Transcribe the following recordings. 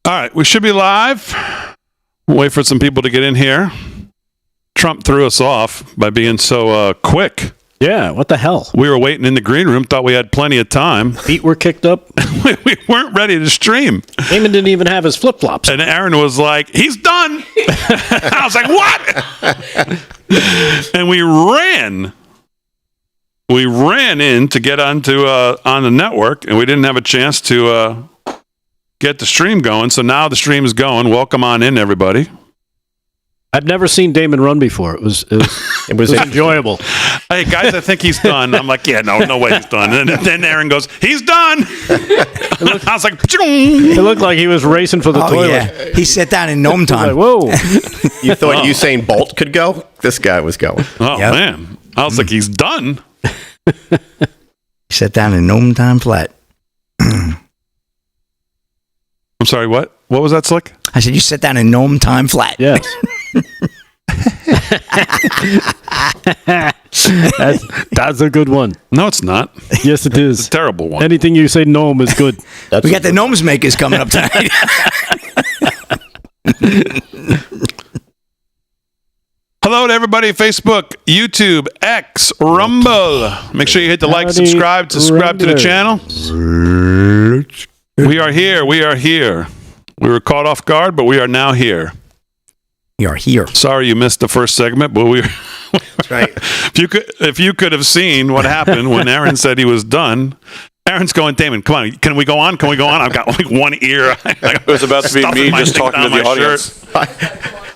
All right, we should be live. We'll wait for some people to get in here. Trump threw us off by being so quick. Yeah, what the hell? We were waiting in the green room, thought we had plenty of time. Feet were kicked up. We weren't ready to stream. Eamon didn't even have his flip-flops. And Aaron was like, he's done. I was like, what? And we ran in to get onto on the network, and we didn't have a chance to get the stream going. So now the stream is going. Welcome on in, everybody. I've never seen Damon run before. It was enjoyable. Hey, guys, I think he's done. I'm like, yeah, no way he's done. And then Aaron goes, he's done. I was like, it looked like he was racing for the toilet. Yeah. He sat down in gnome time. Like, whoa. You thought Usain Bolt could go? This guy was going. Oh, yep. Man. I was like, he's done. He sat down in gnome time flat. I'm sorry, what? What was that, Slick? I said, you sit down in gnome time flat. Yes. That's a good one. No, it's not. Yes, it is. It's a terrible one. Anything you say gnome is good. We got the gnomes makers coming up tonight. Hello to everybody at Facebook, YouTube, X, Rumble. Make sure you hit the like, subscribe to the channel. We are here. We were caught off guard, but we are now here. We are here. Sorry you missed the first segment, but That's right. If you could have seen what happened when Aaron said he was done. Aaron's going, Damon, come on, can we go on? I've got like one ear. It was about to be me just talking to the audience.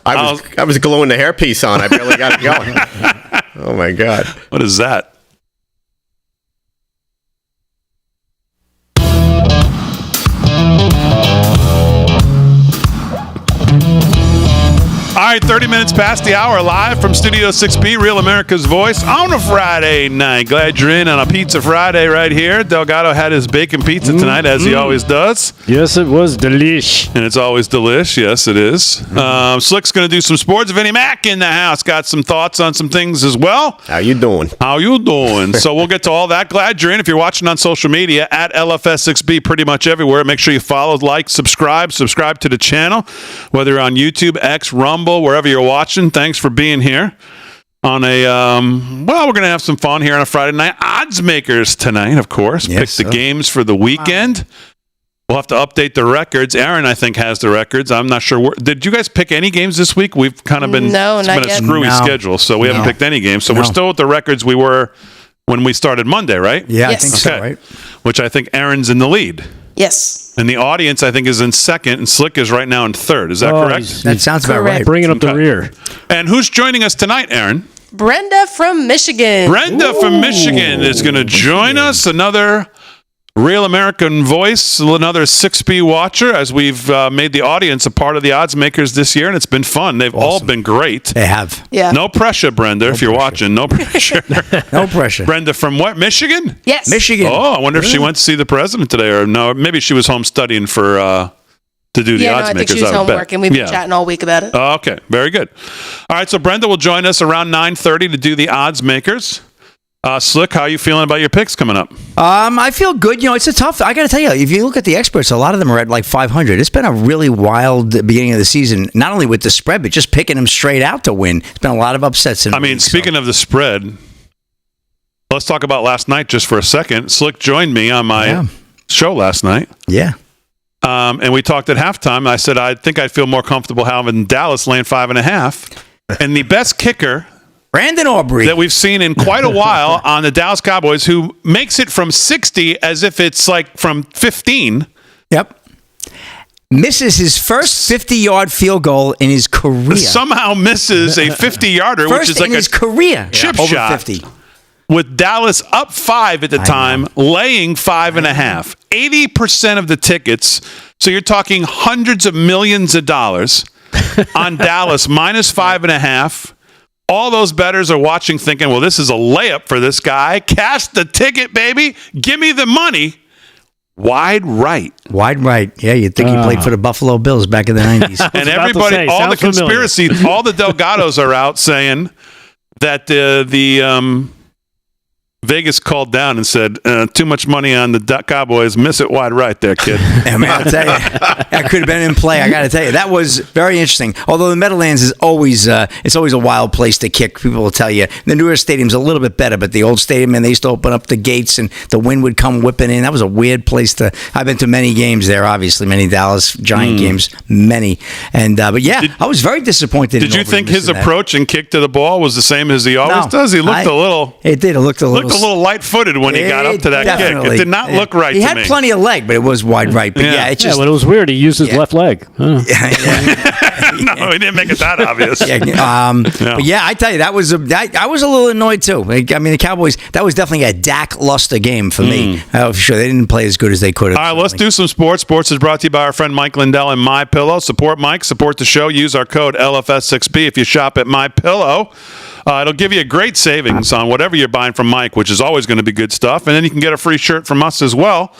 I was gluing the hairpiece on. I barely got it going. Oh, my God. What is that? All right, 30 minutes past the hour, live from Studio 6B, Real America's Voice, on a Friday night. Glad you're in on a Pizza Friday right here. Delgado had his bacon pizza tonight, as he always does. Yes, it was delish. And it's always delish. Yes, it is. Slick's going to do some sports. Vinnie Mac in the house. Got some thoughts on some things as well. How you doing? So we'll get to all that. Glad you're in. If you're watching on social media, at LFS6B, pretty much everywhere. Make sure you follow, like, subscribe to the channel, whether you're on YouTube, X, Rumble, wherever you're watching. Thanks for being here on a we're going to have some fun here on a Friday night. Odds makers tonight, of course. Yes, Pick the games for the weekend. We'll have to update the records. Aaron, I think, has the records. I'm not sure. Did you guys pick any games this week? We've kind of been it's been a screwy schedule, so we haven't picked any games. So we're still with the records we were when we started Monday, right? Yeah, yes. I think so, right? Which I think Aaron's in the lead. Yes. And the audience, I think, is in second, and Slick is right now in third. Is that correct? That sounds about right. Bringing up the rear. And who's joining us tonight, Aaron? Brenda from Michigan. Brenda from Michigan is going to join us. Another Real American Voice, another 6B watcher, as we've made the audience a part of the odds makers this year, and it's been fun. They've all been great. They have. Yeah. No pressure, Brenda, if you're watching. No pressure. No pressure. Brenda from what? Michigan? Yes. Michigan. Oh, I wonder if she went to see the president today, or no, maybe she was home studying for to do the odds I makers. think she was home working. We've been chatting all week about it. Okay, very good. All right, so Brenda will join us around 9:30 to do the odds makers. Slick, how are you feeling about your picks coming up? I feel good. You know, it's a tough. I got to tell you, if you look at the experts, a lot of them are at like 500. It's been a really wild beginning of the season. Not only with the spread, but just picking them straight out to win. It's been a lot of upsets. Speaking of the spread, let's talk about last night just for a second. Slick joined me on my show last night. Yeah. And we talked at halftime. I said I think I'd feel more comfortable having Dallas laying 5.5. And the best kicker, Brandon Aubrey, that we've seen in quite a while on the Dallas Cowboys, who makes it from 60 as if it's like from 15. Yep. Misses his first 50-yard field goal in his career. Somehow misses a 50-yarder, which is like in his career chip over shot. 50. With Dallas up 5 at the time, laying 5.5. 80% of the tickets, so you're talking hundreds of millions of dollars on Dallas minus 5.5. All those bettors are watching thinking, well, this is a layup for this guy. Cash the ticket, baby. Give me the money. Wide right. Wide right. Yeah, you'd think he played for the Buffalo Bills back in the 90s. And everybody, all the conspiracy, all the Delgados are out saying that the Vegas called down and said, too much money on the Cowboys. Miss it wide right there, kid. I mean, I'll tell you, that could have been in play. I got to tell you, that was very interesting. Although the Meadowlands is always, it's always a wild place to kick. People will tell you the newer stadium's a little bit better, but the old stadium, and they used to open up the gates and the wind would come whipping in. That was a weird place to. I've been to many games there, obviously, many Dallas Giant games, many. And but yeah, I was very disappointed. Did you think his approach and kick to the ball was the same as he always does? He looked a little. It did. It looked a little light-footed when he got up to that definitely. kick. It did not look right to me. He had plenty of leg, but it was wide right. But it's just. When it was weird, he used his left leg. No, he didn't make it that obvious. But yeah, I tell you, I was a little annoyed too. I mean, the Cowboys. That was definitely a lackluster game for me. For sure, they didn't play as good as they could have. All right, let's do some sports. Sports is brought to you by our friend Mike Lindell and MyPillow. Support Mike, support the show. Use our code LFS6B if you shop at MyPillow. It'll give you a great savings on whatever you're buying from Mike, which is always going to be good stuff. And then you can get a free shirt from us as well.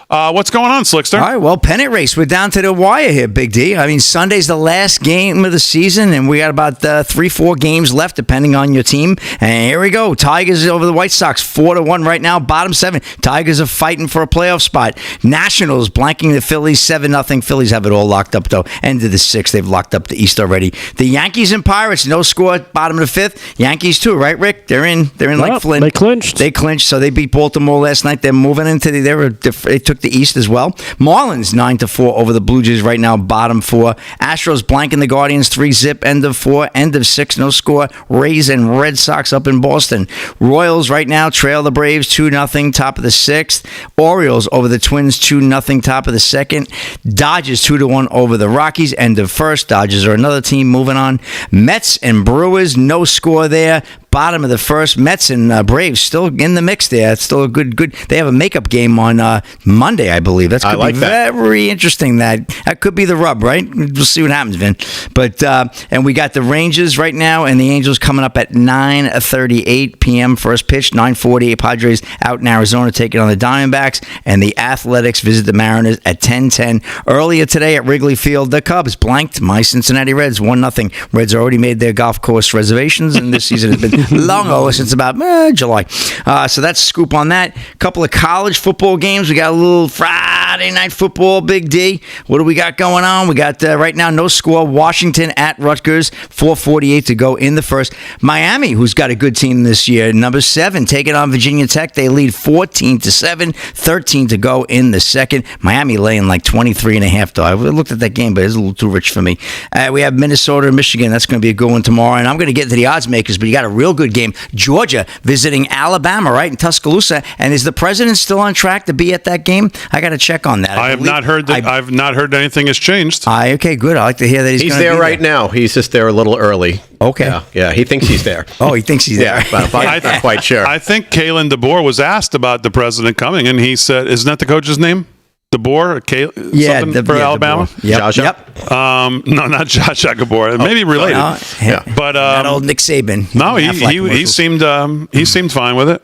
What's going on, Slickster? All right, well, pennant race. We're down to the wire here, Big D. I mean, Sunday's the last game of the season, and we got about 3-4 games left, depending on your team. And here we go. Tigers over the White Sox, 4-1 right now, bottom 7. Tigers are fighting for a playoff spot. Nationals blanking the Phillies, 7-0. Phillies have it all locked up, though. End of the 6th. They've locked up the East already. The Yankees and Pirates, no score, bottom of the 5th. Yankees, too, right, Rick? They're in like Flynn. They clinched. They clinched, so they beat Baltimore last night. They're moving into they took the East as well. Marlins 9-4 over the Blue Jays right now, bottom 4. Astros blanking the Guardians 3-0, end of 4, end of 6, no score. Rays and Red Sox up in Boston. Royals right now trail the Braves 2-0, top of the 6th. Orioles over the Twins 2-0, top of the 2nd. Dodgers 2-1 over the Rockies, end of 1st. Dodgers are another team moving on. Mets and Brewers, no score there. Bottom of the 1st. Mets and Braves still in the mix there. It's still a good. They have a makeup game on Monday, I believe. That's going to be very interesting. That could be the rub, right? We'll see what happens, Vin. But and we got the Rangers right now and the Angels coming up at 9:38 p.m. first pitch. 9:48. Padres out in Arizona taking on the Diamondbacks, and the Athletics visit the Mariners at 10:10. Earlier today at Wrigley Field, the Cubs blanked my Cincinnati Reds 1-0. Reds already made their golf course reservations, and this season has been long over since about July. So that's a scoop on that. A couple of college football games. We got a little Friday night football, Big D. What do we got going on? We got right now no score. Washington at Rutgers, 4:48 to go in the first. Miami, who's got a good team this year, number 7, taking on Virginia Tech. They lead 14-7, 13 to go in the second. Miami laying like 23.5 though. I looked at that game, but it's a little too rich for me. We have Minnesota and Michigan. That's going to be a good one tomorrow. And I'm going to get to the odds makers, but you got a real good game. Georgia visiting Alabama, right, in Tuscaloosa. And is the president still on track to be at that game? I got to check on that. I've not heard anything has changed. Okay, good. I like to hear that he's there right now. He's just there a little early. Okay. Yeah, he thinks he's there. Oh, he thinks he's there. But I'm not quite sure. I think Kalen DeBoer was asked about the president coming, and he said, isn't that the coach's name? DeBoer? For Alabama? Yep. No, not Josh DeBoer. Maybe related. But that old Nick Saban. No, he seemed fine with it.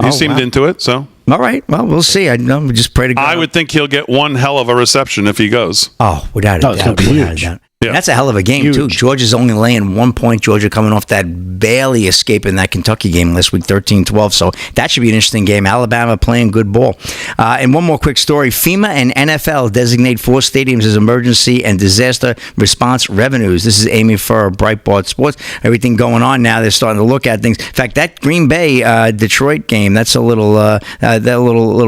He seemed into it, so. All right. Well, we'll see. I know. We just pray to God. I would think he'll get one hell of a reception if he goes. Oh, without a doubt. Huge. Yeah. That's a hell of a game, too. Georgia's only laying 1 point. Georgia coming off that barely escaping that Kentucky game last week, 13-12. So that should be an interesting game. Alabama playing good ball. And one more quick story. FEMA and NFL designate 4 stadiums as emergency and disaster response revenues. This is aiming for Breitbart Sports. Everything going on now. They're starting to look at things. In fact, that Green Bay Detroit game, that's a little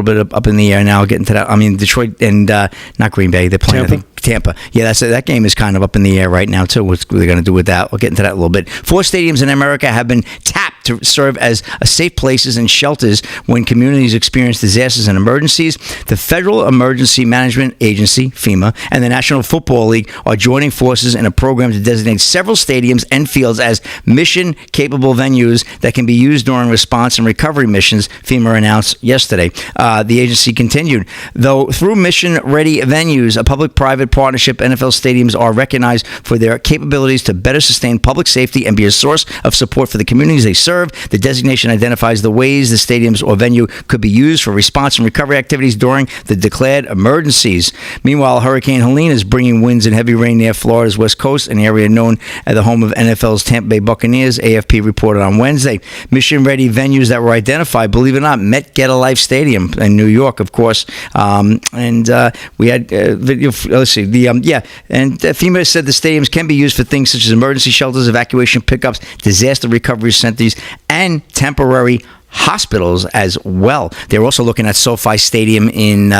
bit up in the air now. Getting to that. I mean, Detroit and not Green Bay. They're playing Tampa. Yeah, that game is kind of up in the air right now, too. What they're going to do with that. We'll get into that a little bit. 4 stadiums in America have been tapped to serve as safe places and shelters when communities experience disasters and emergencies. The Federal Emergency Management Agency, FEMA, and the National Football League are joining forces in a program to designate several stadiums and fields as mission-capable venues that can be used during response and recovery missions, FEMA announced yesterday. The agency continued, though through mission-ready venues, a public-private partnership, NFL stadiums are recognized for their capabilities to better sustain public safety and be a source of support for the communities they serve. serve. The designation identifies the ways the stadiums or venue could be used for response and recovery activities during the declared emergencies. Meanwhile, Hurricane Helene is bringing winds and heavy rain near Florida's west coast, an area known as the home of NFL's Tampa Bay Buccaneers, AFP reported on Wednesday. Mission-ready venues that were identified, believe it or not, Met Get a Life Stadium in New York, of course. We had video. Let's see. FEMA said the stadiums can be used for things such as emergency shelters, evacuation pickups, disaster recovery centers, and temporary hospitals as well. They're also looking at SoFi Stadium in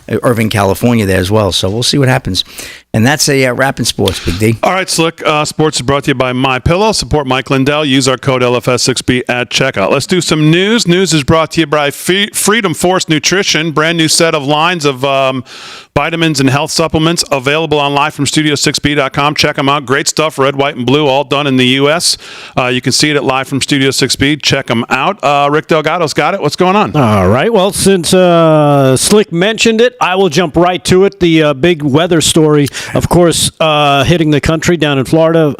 Irvine, California there as well. So we'll see what happens. And that's a wrap in sports, Big D. All right, Slick. Sports is brought to you by MyPillow. Support Mike Lindell. Use our code LFS6B at checkout. Let's do some news. News is brought to you by Freedom Force Nutrition. Brand new set of lines of vitamins and health supplements available online from Studio6B.com. Check them out. Great stuff. Red, white, and blue, all done in the U.S. You can see it at live from Studio 6B. Check them out. Rick Delgado's got it. What's going on? All right. Well, since Slick mentioned it, I will jump right to it. The big weather story, of course, hitting the country down in Florida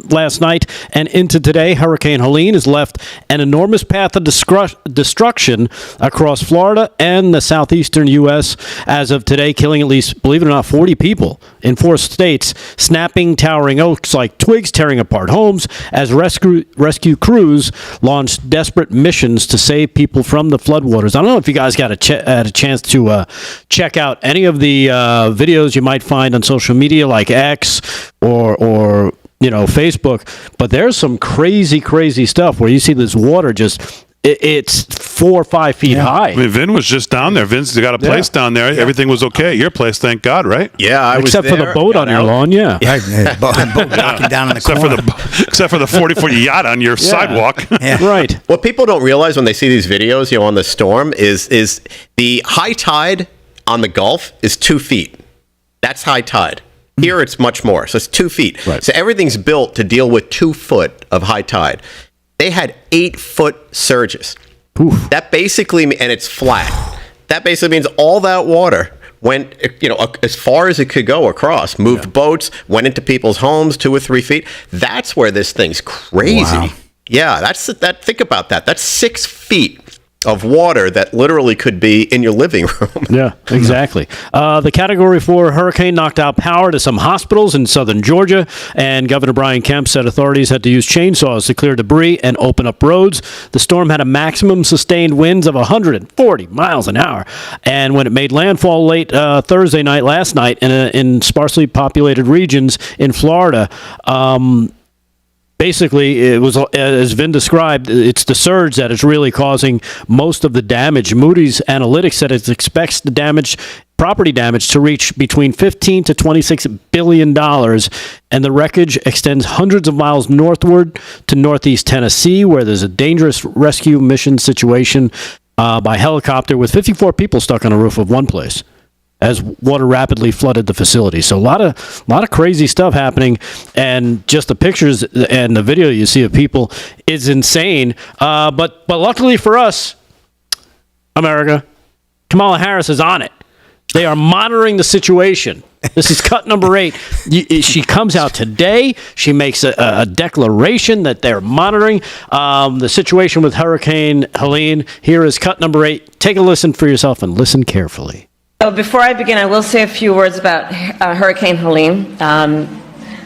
last night and into today. Hurricane Helene has left an enormous path of destruction across Florida and the southeastern U.S. as of today, killing at least, believe it or not, 40 people in 4 states, snapping towering oaks like twigs, tearing apart homes as rescue crews launched desperate missions to save people from the floodwaters. I don't know if you guys got had a chance to check out any of the videos you might find on social media like X or Facebook, but there's some crazy stuff where you see this water just it's 4 or 5 feet high. I mean, Vin was just down there. Vin's got a place down there. Yeah. Everything was okay. Your place, thank God, right? Yeah, I was except there, for the boat on your lawn, Right. Boat knocking down in the corner. Except for the 40-foot yacht on your sidewalk. Yeah. Right. What people don't realize when they see these videos, on the storm is the high tide on the Gulf is 2 feet. That's high tide. Here it's much more. So it's 2 feet. Right. So everything's built to deal with 2 foot of high tide. They had 8-foot surges. Oof. That basically, and it's flat. That basically means all that water went, as far as it could go across, moved boats, went into people's homes 2 or 3 feet. That's where this thing's crazy. Wow. Yeah, think about that. That's 6 feet of water that literally could be in your living room. Yeah, exactly. The Category 4 hurricane knocked out power to some hospitals in southern Georgia, and Governor Brian Kemp said authorities had to use chainsaws to clear debris and open up roads. The storm had a maximum sustained winds of 140 miles an hour, and when it made landfall late Thursday night, last night, in sparsely populated regions in Florida, basically, it was, as Vin described, it's the surge that is really causing most of the damage. Moody's Analytics said it expects the property damage to reach between $15 to $26 billion, and the wreckage extends hundreds of miles northward to northeast Tennessee, where there's a dangerous rescue mission situation by helicopter with 54 people stuck on a roof of one place as water rapidly flooded the facility. So a lot of crazy stuff happening, and just the pictures and the video you see of people is insane. But luckily for us, America, Kamala Harris is on it. They are monitoring the situation. This is cut number 8. She comes out today. She makes a declaration that they're monitoring the situation with Hurricane Helene. Here is cut number 8. Take a listen for yourself and listen carefully. Before I begin, I will say a few words about Hurricane Helene.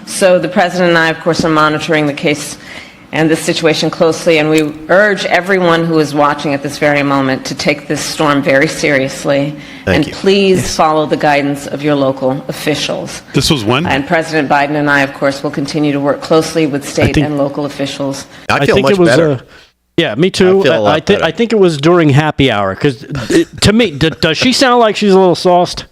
So the President and I, of course, are monitoring the case and this situation closely, and we urge everyone who is watching at this very moment to take this storm very seriously. Thank you. Please follow the guidance of your local officials. This was when? And President Biden and I, of course, will continue to work closely with state and local officials. I feel think much it was, better. Yeah, me too. I think it was during happy hour, because to me, does she sound like she's a little sauced?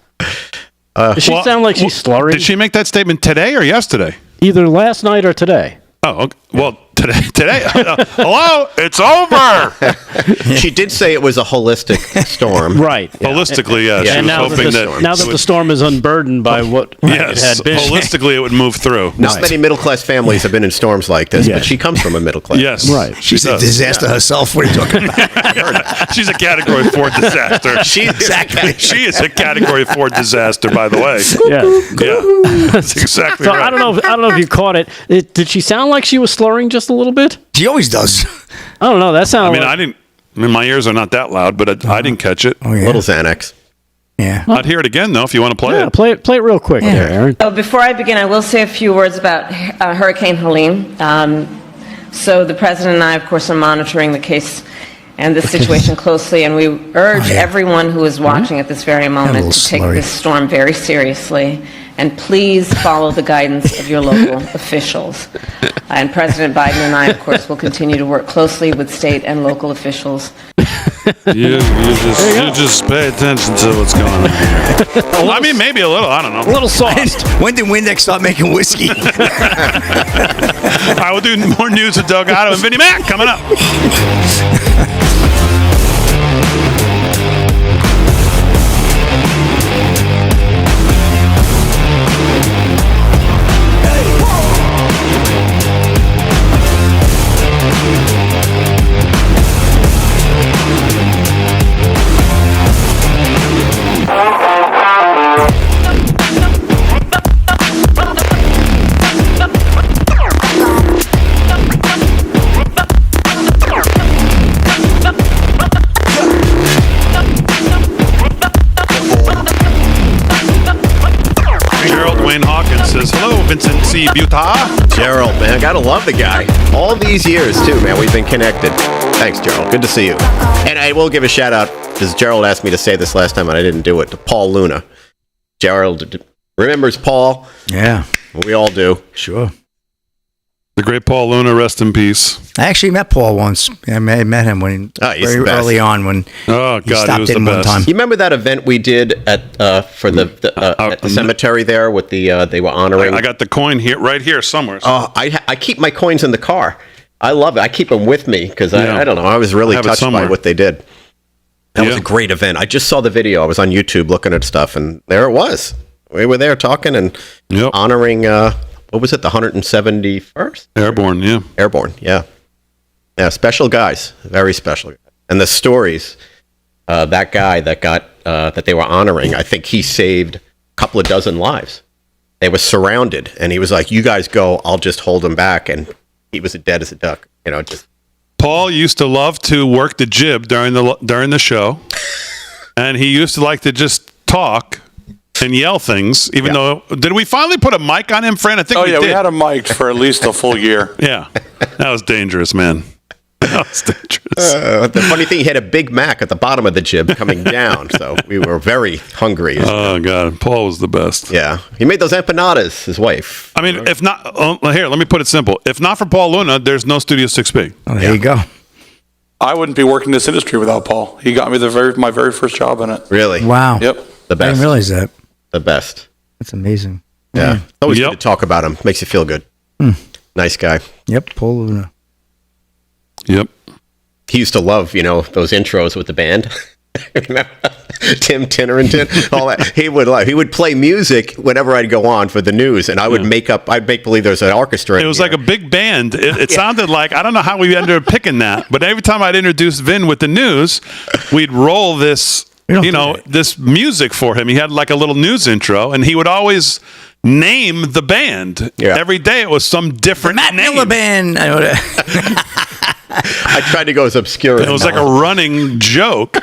Does she sound like she's slurring? Did she make that statement today or yesterday? Either last night or today. Oh, okay. Well, today. Hello, it's over. She did say it was a holistic storm. Right. Yeah. Holistically, yeah. And she was hoping that the storm is unburdened by what it had been. Holistically, it would move through. Not many middle-class families have been in storms like this, but she comes from a middle class. Yes. Right. She's a disaster herself. What are you talking about? She's a Category 4 disaster. She is a Category 4 disaster, by the way. Yeah. That's exactly So right. I don't know if you caught it. Did she sound like she was slurring just just a little bit? He always does. I don't know. That sounded My ears are not that loud, but I didn't catch it. Oh, yeah. Little Xanax. Yeah. I'd hear it again, though, if you want to play it. Play it real quick there, Aaron. So before I begin, I will say a few words about Hurricane Helene. So the president and I, of course, are monitoring the case and this situation closely, and we urge everyone who is watching at this very moment to take this storm very seriously, and please follow the guidance of your local officials. And President Biden and I, of course, will continue to work closely with state and local officials. You just pay attention to what's going on here. I mean, maybe a little. I don't know. A little soft. When did Windex start making whiskey? All right, we'll do more news with Delgado and Vinnie Mac coming up. Vincent C. Buta. Gerald, man, I gotta love the guy. All these years, too, man, we've been connected. Thanks, Gerald. Good to see you. And I will give a shout out, because Gerald asked me to say this last time and I didn't do it, to Paul Luna. Gerald remembers Paul. Yeah. We all do. Sure. The great Paul Luna, rest in peace. I actually met Paul once. I met him when very early on when he stopped in one time. You remember that event we did at for at the cemetery there with the they were honoring? I got the coin here, right here somewhere. Oh, I keep my coins in the car. I love it. I keep them with me because I don't know. I was really touched by what they did. That was a great event. I just saw the video. I was on YouTube looking at stuff, and there it was. We were there talking and honoring. What was it? The 171st? Airborne, yeah. Airborne, yeah. Yeah, special guys. Very special. And the stories, that guy that got, that they were honoring, I think he saved a couple of dozen lives. They were surrounded, and he was like, you guys go, I'll just hold them back. And he was as dead as a duck, just. Paul used to love to work the jib during the show, and he used to like to just talk and yell things, even though... Did we finally put a mic on him, Fran? I think we did. We had a mic for at least a full year. Yeah. That was dangerous, man. That was dangerous. The funny thing, he had a Big Mac at the bottom of the jib coming down, so we were very hungry. Oh, God. Paul was the best. Yeah. He made those empanadas, his wife. I mean, if not... here, let me put it simple. If not for Paul Luna, there's no Studio 6B. Oh, there you go. I wouldn't be working this industry without Paul. He got me my very first job in it. Really? Wow. Yep. The best. I didn't realize that. The best. That's amazing. Yeah. Always good to talk about him. Makes you feel good. Nice guy. Yep. Paul Luna. Yep. He used to love, those intros with the band. Remember? Tim Tinnerington, all that. He would play music whenever I'd go on for the news, and I would I'd make believe there was an orchestra. It was like a big band. It sounded like, I don't know how we ended up picking that, but every time I'd introduce Vin with the news, we'd roll this, this music for him. He had like a little news intro, and he would always name the band. Yeah. Every day it was some different Matt name. Miller Band. I tried to go as obscure. It was like a running joke.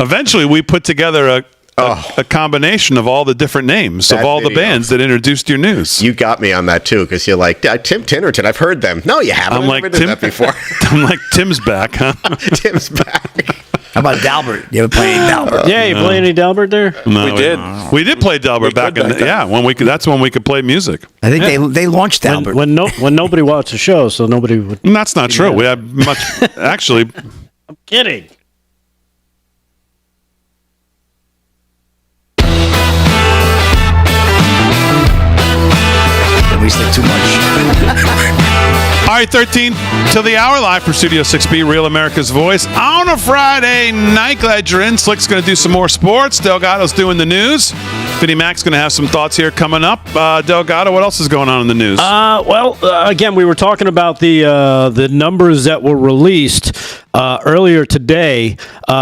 Eventually, we put together a combination of all the different names of all the bands that introduced your news. You got me on that too, because you're like, Tim Tinnerton, I've heard them. No, you haven't. I'm like, never did that before. I'm like, Tim's back, huh? Tim's back. How about Dalbert? You ever play any Dalbert? Yeah, you play any Dalbert there? No, we did. We did play Dalbert back in that's when we could play music. I think they launched Dalbert. When nobody watched the show, so nobody would... And that's not true. We had much... Actually... I'm kidding. We said too much. All right, 13 till the hour, live from Studio 6B, Real America's Voice. On a Friday night, glad you're in. Slick's going to do some more sports. Delgado's doing the news. Vinnie Mac's going to have some thoughts here coming up. Delgado, what else is going on in the news? Again, we were talking about the numbers that were released earlier today.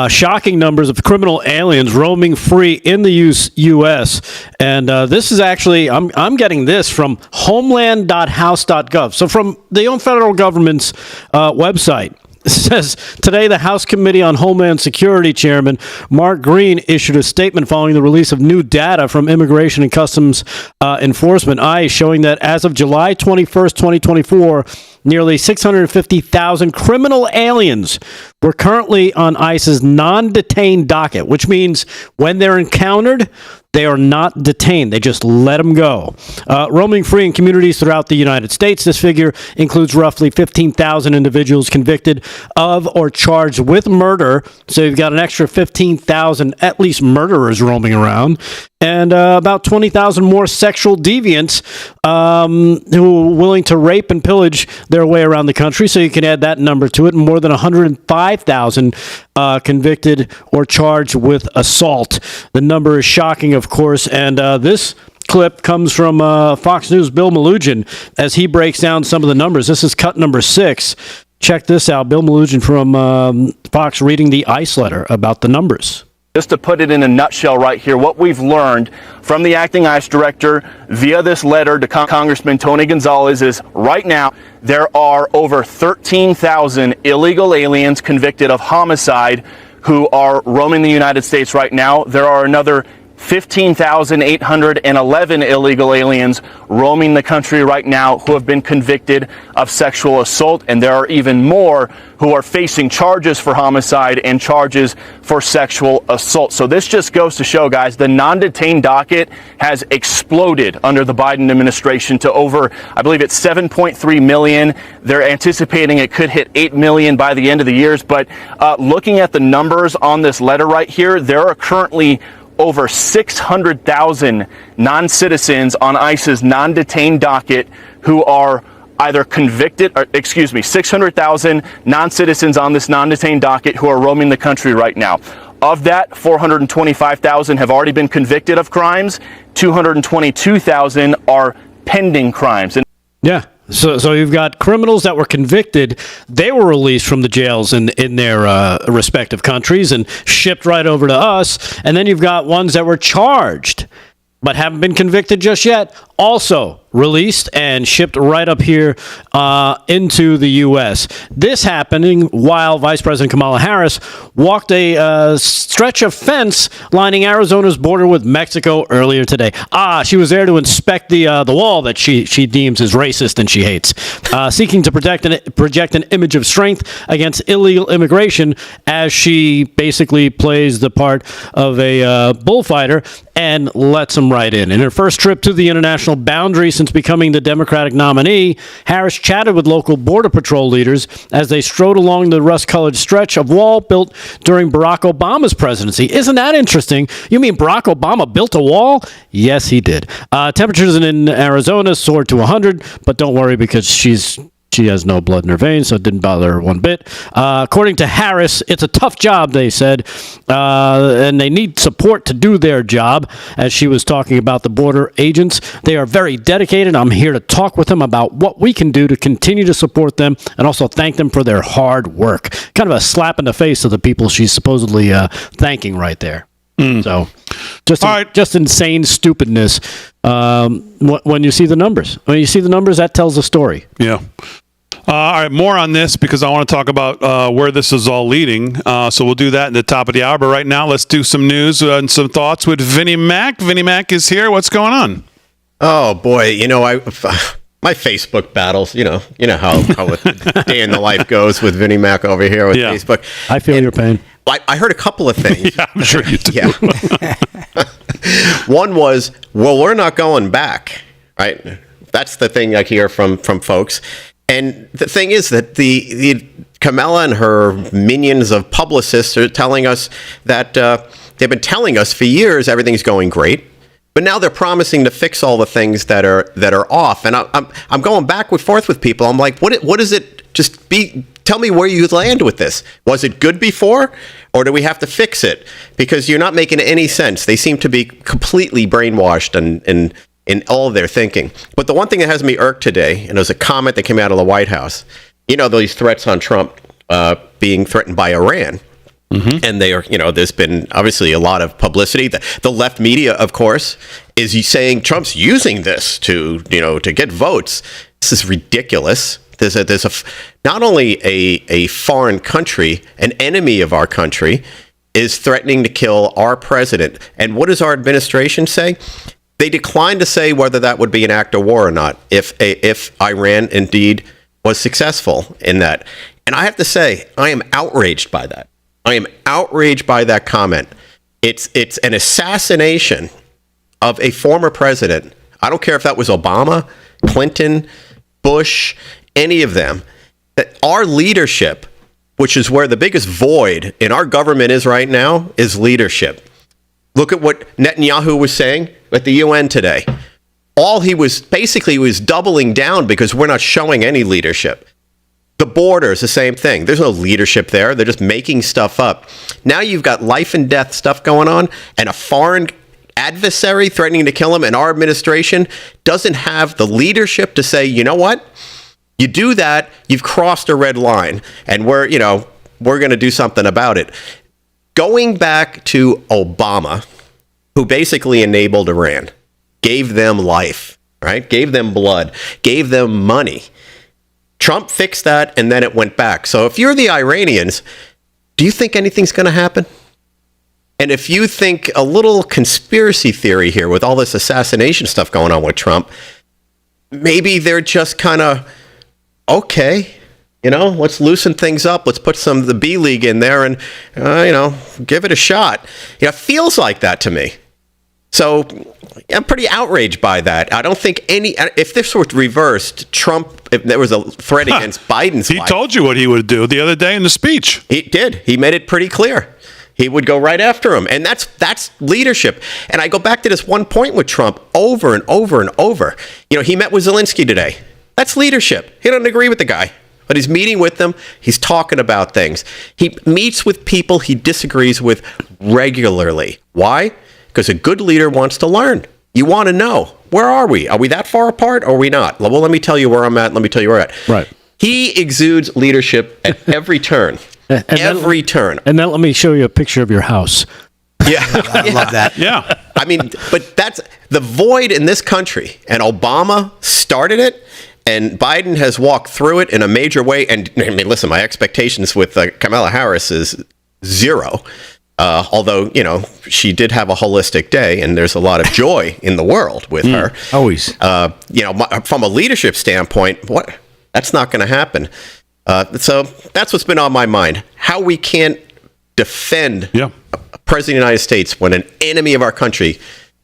Shocking numbers of criminal aliens roaming free in the U.S. And this is actually, I'm getting this from homeland.house.gov. So from the own federal government's website. It says, today the House Committee on Homeland Security Chairman Mark Green issued a statement following the release of new data from Immigration and Customs Enforcement, ICE, showing that as of July 21st, 2024, nearly 650,000 criminal aliens were currently on ICE's non-detained docket, which means when they're encountered, they are not detained. They just let them go. Roaming free in communities throughout the United States. This figure includes roughly 15,000 individuals convicted of or charged with murder. So you've got an extra 15,000 at least murderers roaming around. And about 20,000 more sexual deviants who are willing to rape and pillage their way around the country. So you can add that number to it. And more than 105,000 convicted or charged with assault. The number is shocking, of course. And this clip comes from Fox News' Bill Malugin as he breaks down some of the numbers. This is cut number 6. Check this out. Bill Malugin from Fox reading the ICE letter about the numbers. Just to put it in a nutshell right here, what we've learned from the acting ICE director via this letter to Congressman Tony Gonzalez is right now there are over 13,000 illegal aliens convicted of homicide who are roaming the United States right now. There are another 15,811 illegal aliens roaming the country right now who have been convicted of sexual assault, and there are even more who are facing charges for homicide and charges for sexual assault. So this just goes to show, guys, the non-detained docket has exploded under the Biden administration to over, I believe it's 7.3 million. They're anticipating it could hit 8 million by the end of the year. But looking at the numbers on this letter right here, there are currently over 600,000 non-citizens on ICE's non-detained docket who are either convicted, 600,000 non-citizens on this non-detained docket who are roaming the country right now. Of that, 425,000 have already been convicted of crimes. 222,000 are pending crimes. Yeah. So you've got criminals that were convicted. They were released from the jails in their respective countries and shipped right over to us. And then you've got ones that were charged but haven't been convicted just yet, also released and shipped right up here into the U.S. This happening while Vice President Kamala Harris walked a stretch of fence lining Arizona's border with Mexico earlier today. She was there to inspect the wall that she deems as racist and she hates, seeking to project an image of strength against illegal immigration as she basically plays the part of a bullfighter and lets them right in. In her first trip to the international boundary since becoming the Democratic nominee, Harris chatted with local Border Patrol leaders as they strode along the rust-colored stretch of wall built during Barack Obama's presidency. Isn't that interesting? You mean Barack Obama built a wall? Yes, he did. Temperatures in Arizona soared to 100, but don't worry because she has no blood in her veins, so it didn't bother her one bit. According to Harris, it's a tough job, they said, and they need support to do their job. As she was talking about the border agents, they are very dedicated. I'm here to talk with them about what we can do to continue to support them and also thank them for their hard work. Kind of a slap in the face of the people she's supposedly thanking right there. So just insane stupidness when you see the numbers. When you see the numbers, that tells the story. Yeah. All right, more on this because I want to talk about where this is all leading. So we'll do that in the top of the hour. But right now, let's do some news and some thoughts with Vinnie Mac. Vinnie Mac is here. What's going on? Oh, boy. My Facebook battles, you know how a day in the life goes with Vinnie Mac over here with Facebook. I feel your pain. I heard a couple of things. Yeah, I'm sure you do. Yeah. One was, well, we're not going back, right? That's the thing I hear from folks. And the thing is that the Kamala and her minions of publicists are telling us that they've been telling us for years everything's going great, but now they're promising to fix all the things that are off. And I'm going back and forth with people. I'm like, what is it? Just tell me where you land with this. Was it good before, or do we have to fix it? Because you're not making any sense. They seem to be completely brainwashed in all of their thinking. But the one thing that has me irked today, and it was a comment that came out of the White House, these threats on Trump being threatened by Iran. Mm-hmm. And they are, there's been obviously a lot of publicity. The left media, of course, is saying Trump's using this to get votes. This is ridiculous. There's not only a foreign country, an enemy of our country, is threatening to kill our president. And what does our administration say? They declined to say whether that would be an act of war or not if Iran indeed was successful in that. And I have to say, I am outraged by that. I am outraged by that comment. It's an assassination of a former president. I don't care if that was Obama, Clinton, Bush, any of them. That our leadership, which is where the biggest void in our government is right now, is leadership. Look at what Netanyahu was saying at the UN today. He was doubling down because we're not showing any leadership. The border is the same thing. There's no leadership there. They're just making stuff up. Now you've got life and death stuff going on, and a foreign adversary threatening to kill him, and our administration doesn't have the leadership to say, you know what? You do that, you've crossed a red line, and we're going to do something about it. Going back to Obama, who basically enabled Iran, gave them life, right? Gave them blood, gave them money. Trump fixed that, and then it went back. So if you're the Iranians, do you think anything's going to happen? And if you think a little conspiracy theory here with all this assassination stuff going on with Trump, maybe they're just kind of, okay, let's loosen things up. Let's put some of the B League in there and, give it a shot. It feels like that to me. So I'm pretty outraged by that. I don't think if this were reversed, Trump, if there was a threat against Biden's life. He told you what he would do the other day in the speech. He did. He made it pretty clear. He would go right after him. And that's leadership. And I go back to this one point with Trump over and over and over. He met with Zelenskyy today. That's leadership. He doesn't agree with the guy, but he's meeting with them. He's talking about things. He meets with people he disagrees with regularly. Why? Because a good leader wants to learn. You want to know, where are we? Are we that far apart or are we not? Well, let me tell you where I'm at. Let me tell you where I'm at. Right. He exudes leadership at every turn. Every turn. And then let me show you a picture of your house. Yeah. I love that. Yeah. I mean, but that's the void in this country. And Obama started it. And Biden has walked through it in a major way. And I mean, listen, my expectations with Kamala Harris is zero. Although, she did have a holistic day and there's a lot of joy in the world with her. Always. From a leadership standpoint, that's not going to happen. So that's what's been on my mind. How we can't defend a president of the United States when an enemy of our country is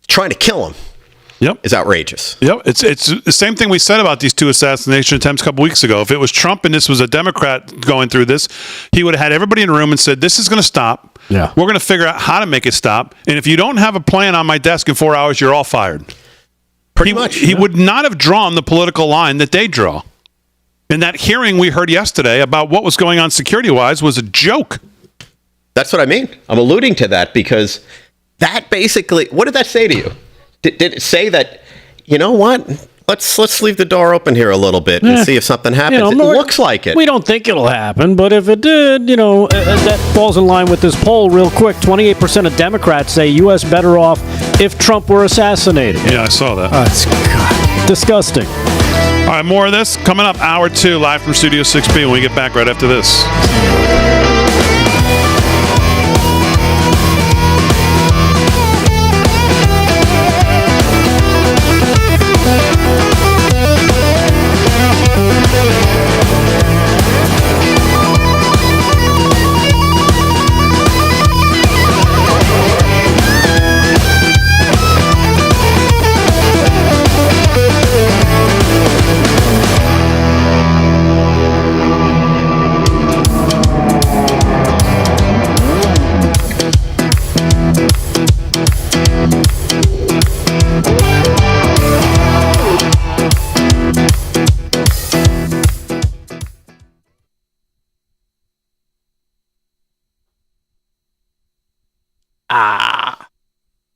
trying to kill him. Is outrageous. It's the same thing we said about these two assassination attempts a couple weeks ago. If it was Trump and this was a Democrat going through this, he would have had everybody in the room and said, this is going to stop. Yeah. We're going to figure out how to make it stop. And if you don't have a plan on my desk in 4 hours, you're all fired. Pretty much. He would not have drawn the political line that they draw. And that hearing we heard yesterday about what was going on security-wise was a joke. That's what I mean. I'm alluding to that because that basically, what did that say to you? Did it say that, you know what? Let's leave the door open here a little bit and see if something happens. It looks like it. We don't think it'll happen, but if it did, that falls in line with this poll real quick. 28% of Democrats say U.S. better off if Trump were assassinated. Yeah, I saw that. That's disgusting. All right, more of this coming up. Hour 2, live from Studio 6B when we get back right after this.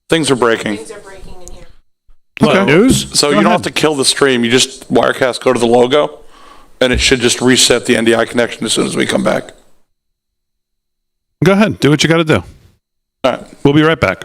Things are breaking. What, news? So you don't have to kill the stream. You just Wirecast go to the logo, and it should just reset the NDI connection as soon as we come back. Go ahead. Do what you got to do. All right. We'll be right back.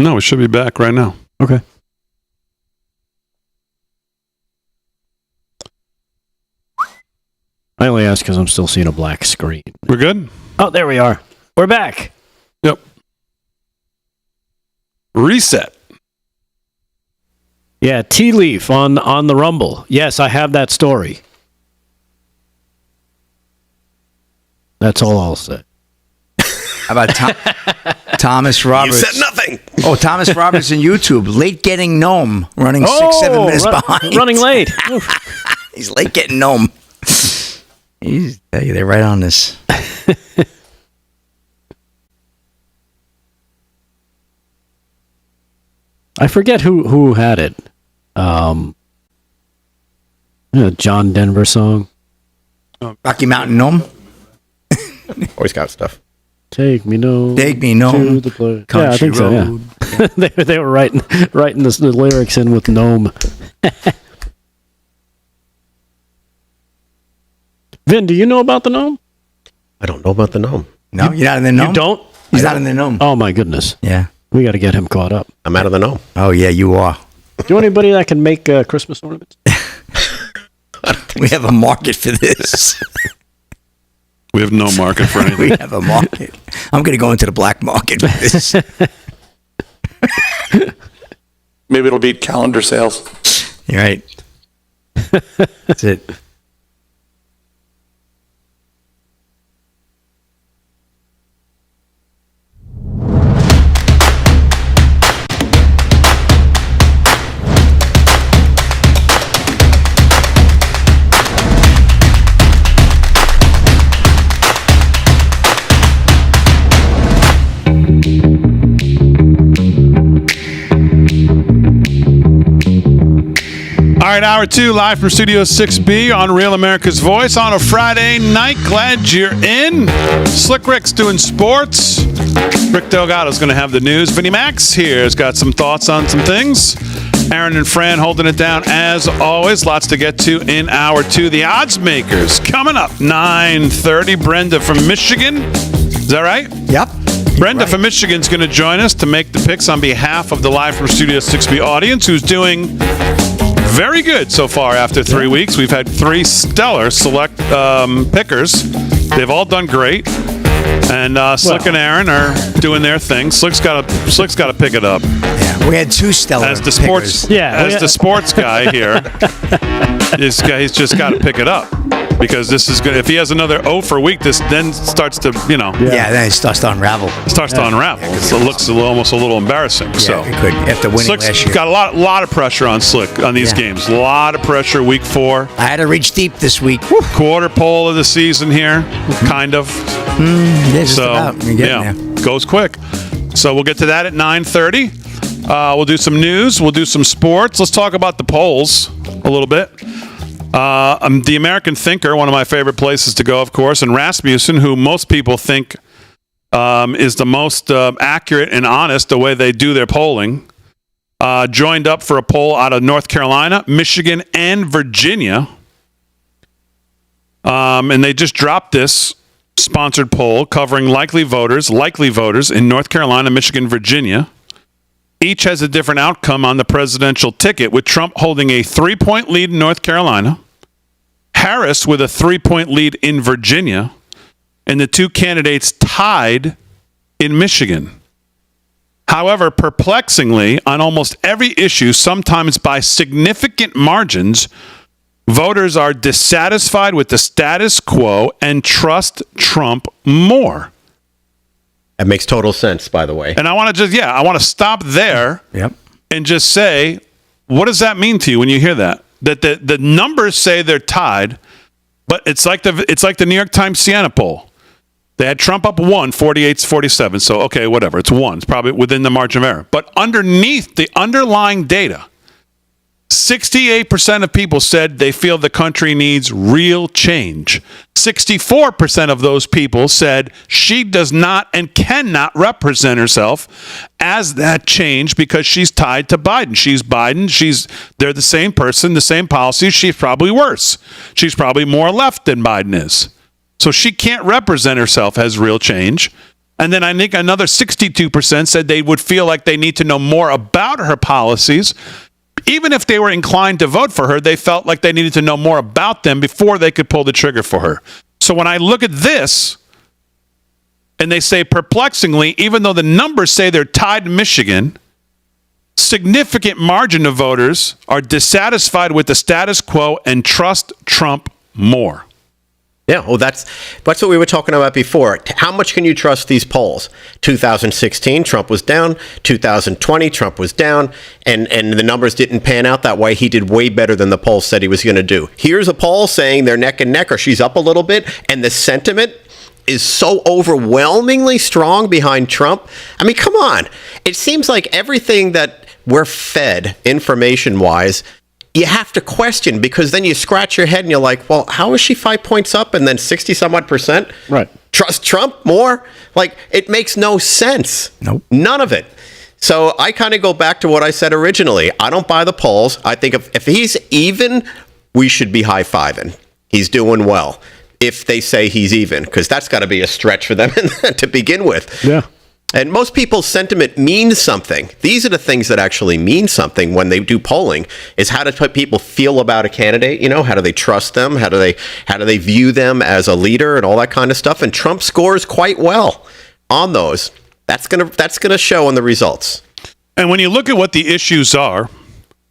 No, we should be back right now. Okay. I only ask because I'm still seeing a black screen. We're good? Oh, there we are. We're back. Yep. Reset. Yeah, tea leaf on the Rumble. Yes, I have that story. That's all I'll say. How about Thomas Roberts? You said nothing. Oh, Thomas Roberts on YouTube. Late getting gnome. Running 6-7 minutes behind. Running late. He's late getting gnome. They're right on this. I forget who had it. John Denver song. Rocky Mountain Gnome. Always got stuff. Take me gnome. Take me gnome. To the place. Country Yeah, I think road. so. Yeah. they were writing the lyrics in with gnome. Vin, do you know about the gnome? I don't know about the gnome. No, you're not in the gnome? You don't? He's not in the gnome. Oh my goodness. Yeah. We got to get him caught up. I'm out of the gnome. Oh, yeah, you are. Do you know anybody that can make Christmas ornaments? We have a market for this. We have no market for anything. We have a market. I'm going to go into the black market with this. Maybe it'll beat calendar sales. You're right. That's it. All right, hour two, live from Studio 6B on Real America's Voice on a Friday night. Glad you're in. Slick Rick's doing sports. Rick Delgado's going to have the news. Vinnie Max here has got some thoughts on some things. Aaron and Fran holding it down as always. Lots to get to in hour two. The odds makers coming up 9:30. Brenda from Michigan. Is that right? Yep. Brenda from Michigan's going to join us to make the picks on behalf of the Live from Studio 6B audience, who's doing very good so far after 3 weeks. We've had 3 stellar select pickers. They've all done great. And Slick and Aaron are doing their thing. Slick's got to pick it up. Yeah, we had 2 stellar As the sports, pickers. the sports guy here, he's just got to pick it up. Because this is good. If he has another 0 for week, this then starts to, then it starts to unravel. It looks almost a little embarrassing. Yeah, so it could after winning Slick's last year. got a lot of pressure on Slick on these games. A lot of pressure. Week 4. I had to reach deep this week. Quarter pole of the season here, kind of. Yeah, just about. You're getting there. Goes quick. So we'll get to that at 9:30. We'll do some news. We'll do some sports. Let's talk about the polls a little bit. The American Thinker, one of my favorite places to go, of course, and Rasmussen, who most people think is the most accurate and honest the way they do their polling, joined up for a poll out of North Carolina, Michigan, and Virginia. And they just dropped this sponsored poll covering likely voters in North Carolina, Michigan, Virginia. Each has a different outcome on the presidential ticket, with Trump holding a 3-point lead in North Carolina, Harris with a 3-point lead in Virginia, and the two candidates tied in Michigan. However, perplexingly, on almost every issue, sometimes by significant margins, voters are dissatisfied with the status quo and trust Trump more. That makes total sense, by the way. And I want to stop there and just say, what does that mean to you when you hear that? That the numbers say they're tied, but it's like the New York Times Siena poll. They had Trump up 48-47. So, okay, whatever. It's one. It's probably within the margin of error. But underneath the underlying data, 68% of people said they feel the country needs real change. 64% of those people said she does not and cannot represent herself as that change because she's tied to Biden. She's Biden. They're the same person, the same policies. She's probably worse. She's probably more left than Biden is. So she can't represent herself as real change. And then I think another 62% said they would feel like they need to know more about her policies. Even if they were inclined to vote for her, they felt like they needed to know more about them before they could pull the trigger for her. So when I look at this, and they say perplexingly, even though the numbers say they're tied to Michigan, significant margin of voters are dissatisfied with the status quo and trust Trump more. Yeah, well, that's what we were talking about before. How much can you trust these polls? 2016, Trump was down. 2020, Trump was down. And the numbers didn't pan out that way. He did way better than the poll said he was going to do. Here's a poll saying they're neck and neck, or she's up a little bit. And the sentiment is so overwhelmingly strong behind Trump. I mean, come on. It seems like everything that we're fed information-wise, you have to question, because then you scratch your head and you're like, well, how is she 5 points up and then 60 some odd percent? Right. Trust Trump more? Like, it makes no sense. Nope. None of it. So I kind of go back to what I said originally. I don't buy the polls. I think if he's even, we should be high-fiving. He's doing well. If they say he's even, because that's got to be a stretch for them to begin with. Yeah. And most people's sentiment means something. These are the things that actually mean something when they do polling, is how do people feel about a candidate? You know, how do they trust them? How do they view them as a leader and all that kind of stuff? And Trump scores quite well on those. That's gonna show in the results. And when you look at what the issues are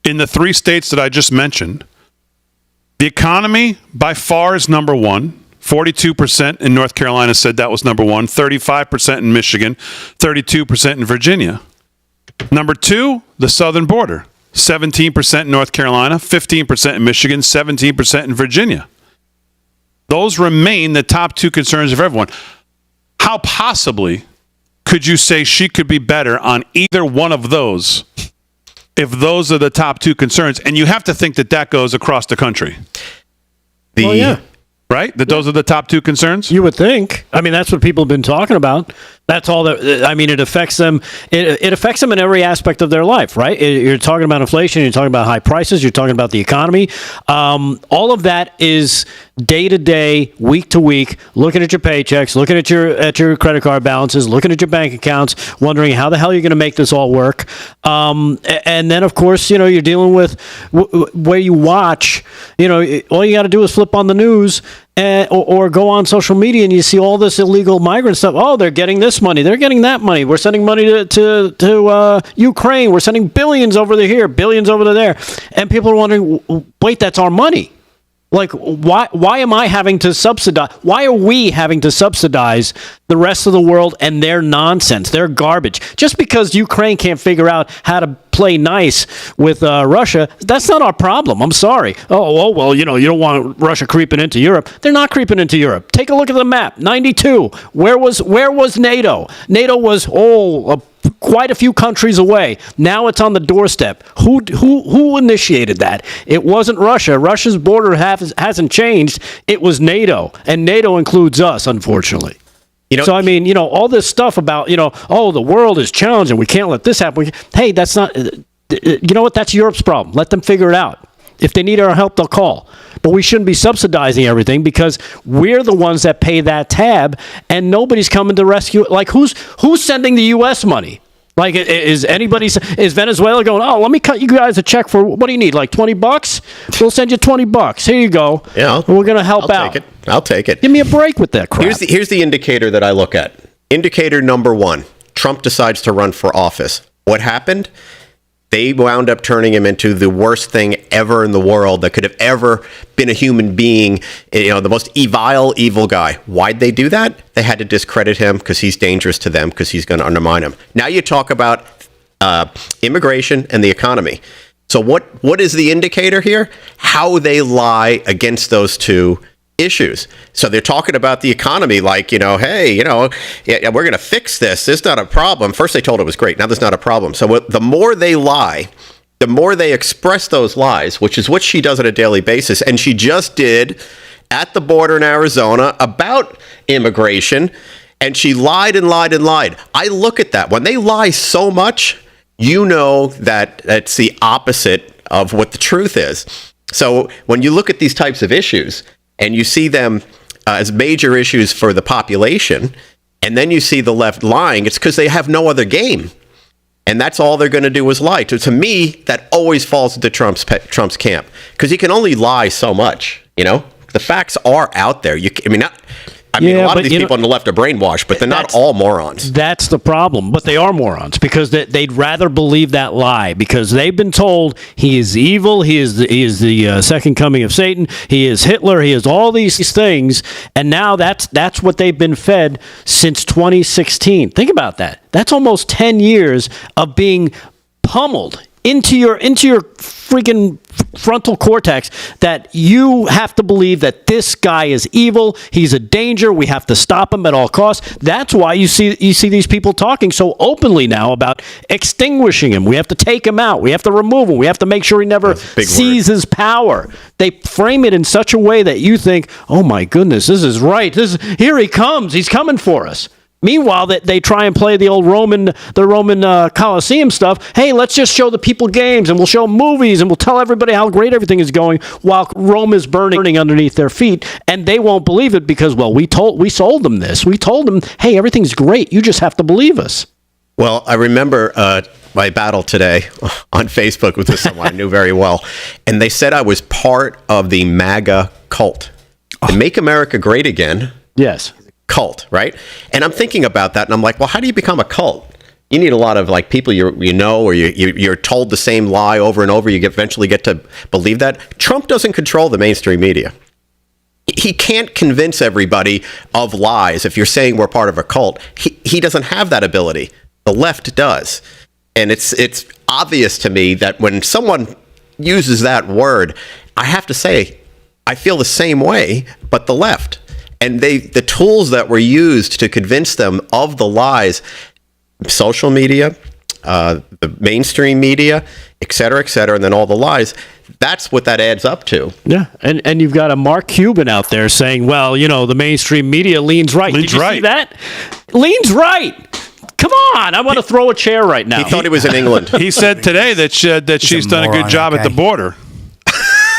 in the three states that I just mentioned, the economy by far is number one. 42% in North Carolina said that was number one, 35% in Michigan, 32% in Virginia. Number two, the southern border, 17% in North Carolina, 15% in Michigan, 17% in Virginia. Those remain the top two concerns of everyone. How possibly could you say she could be better on either one of those if those are the top two concerns? And you have to think that goes across the country. Well, yeah. Right? That those are the top two concerns? You would think. I mean, that's what people have been talking about. That's all that, I mean, it affects them. It affects them in every aspect of their life, right? You're talking about inflation. You're talking about high prices. You're talking about the economy. All of that is day to day, week to week, looking at your paychecks, looking at your credit card balances, looking at your bank accounts, wondering how the hell you're going to make this all work. And then, of course, you know, you're dealing with where you watch. You know, all you got to do is flip on the news. Or go on social media and you see all this illegal migrant stuff. Oh, they're getting this money. They're getting that money. We're sending money to Ukraine. We're sending billions over to here, billions over to there. And people are wondering, wait, that's our money. Like, why am I having to subsidize? Why are we having to subsidize the rest of the world and their nonsense, their garbage? Just because Ukraine can't figure out how to play nice with Russia, that's not our problem. I'm sorry. Oh, well, you know, you don't want Russia creeping into Europe. They're not creeping into Europe. Take a look at the map. 92. Where was NATO? NATO was quite a few countries away. Now it's on the doorstep. Who initiated that? It wasn't Russia. Russia's border hasn't changed. It was NATO, and NATO includes us, unfortunately. You know, so, I mean, you know, all this stuff about, you know, oh, the world is challenging. We can't let this happen. Hey, that's not, you know what? That's Europe's problem. Let them figure it out. If they need our help, they'll call. But we shouldn't be subsidizing everything because we're the ones that pay that tab and nobody's coming to rescue. Like, who's sending the U.S. money? Like, is Venezuela going, oh, let me cut you guys a check for, what do you need, like $20? We'll send you $20. Here you go. Yeah, we're going to help out. I'll take it. Give me a break with that crap. Here's the indicator that I look at. Indicator number one, Trump decides to run for office. What happened? They wound up turning him into the worst thing ever in the world that could have ever been a human being, the most evil guy. Why'd they do that? They had to discredit him because he's dangerous to them, because he's going to undermine them. Now you talk about immigration and the economy. So what is the indicator here? How they lie against those two issues. So they're talking about the economy like, hey, we're going to fix this. It's not a problem. First they told it was great. Now there's not a problem. So the more they lie, the more they express those lies, which is what she does on a daily basis. And she just did at the border in Arizona about immigration. And she lied and lied and lied. I look at that. When they lie so much, that it's the opposite of what the truth is. So when you look at these types of issues, and you see them as major issues for the population, and then you see the left lying, it's because they have no other game. And that's all they're going to do is lie. To me, that always falls into Trump's camp, because he can only lie so much. The facts are out there. A lot of these people on the left are brainwashed, but they're not all morons. That's the problem. But they are morons, because they'd rather believe that lie, because they've been told he is evil, he is the second coming of Satan, he is Hitler, he is all these things, and now that's what they've been fed since 2016. Think about that. That's almost 10 years of being pummeled into your freaking frontal cortex, that you have to believe that this guy is evil, he's a danger, we have to stop him at all costs. That's why you see these people talking so openly now about extinguishing him. We have to take him out, we have to remove him, we have to make sure he never seizes power. They frame it in such a way that you think, oh my goodness, this is right, here he comes, he's coming for us. Meanwhile, they try and play the Roman Colosseum stuff. Hey, let's just show the people games, and we'll show movies, and we'll tell everybody how great everything is going, while Rome is burning underneath their feet, and they won't believe it because, well, we sold them this. We told them, hey, everything's great. You just have to believe us. Well, I remember my battle today on Facebook with someone I knew very well, and they said I was part of the MAGA cult. The Make America Great Again. Yes. Cult, right? And I'm thinking about that, and I'm like, well, how do you become a cult? You need a lot of people or you're told the same lie over and over. You eventually get to believe that. Trump doesn't control the mainstream media. He can't convince everybody of lies. If you're saying we're part of a cult, he doesn't have that ability. The left does, and it's obvious to me that when someone uses that word, I have to say I feel the same way, but the left. And the tools that were used to convince them of the lies, social media, the mainstream media, et cetera, and then all the lies, that's what that adds up to. Yeah, and you've got a Mark Cuban out there saying, well, the mainstream media leans right. Did you see that? Leans right. Come on, I want to throw a chair right now. He thought he was in England. He said today that she's done a good job at the border.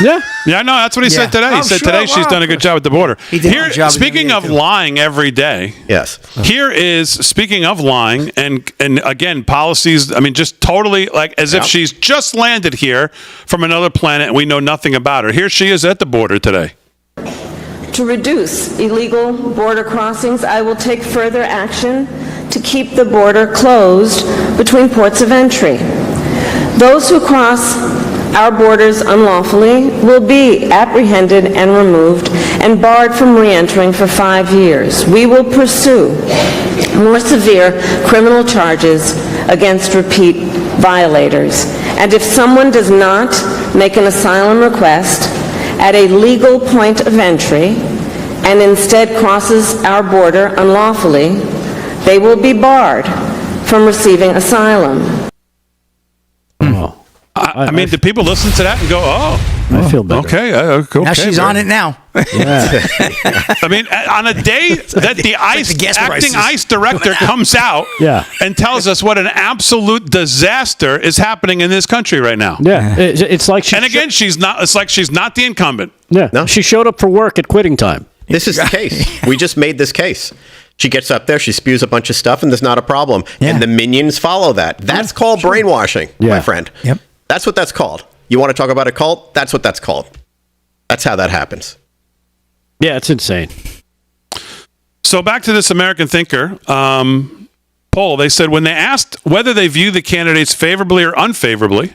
Yeah, no, that's what he said today. He said today she's done a good job at the border. Here, speaking of lying every day, yes. Here is, speaking of lying, and again, policies, just totally as if she's just landed here from another planet and we know nothing about her. Here she is at the border today. To reduce illegal border crossings, I will take further action to keep the border closed between ports of entry. Those who cross our borders unlawfully will be apprehended and removed and barred from re-entering for 5 years. We will pursue more severe criminal charges against repeat violators. And if someone does not make an asylum request at a legal point of entry and instead crosses our border unlawfully, they will be barred from receiving asylum. Do people listen to that and go, oh, I feel better. Okay. Now she's on it now. Yeah. On a day that the acting ICE director comes out and tells us what an absolute disaster is happening in this country right now. Yeah, it's like she's not the incumbent. Yeah, no. She showed up for work at quitting time. This is the case. We just made this case. She gets up there, she spews a bunch of stuff, and there's not a problem. Yeah. And the minions follow that. That's called brainwashing, my friend. Yep. That's what that's called. You want to talk about a cult? That's what that's called. That's how that happens. Yeah, it's insane. So back to this American Thinker poll. They said when they asked whether they view the candidates favorably or unfavorably,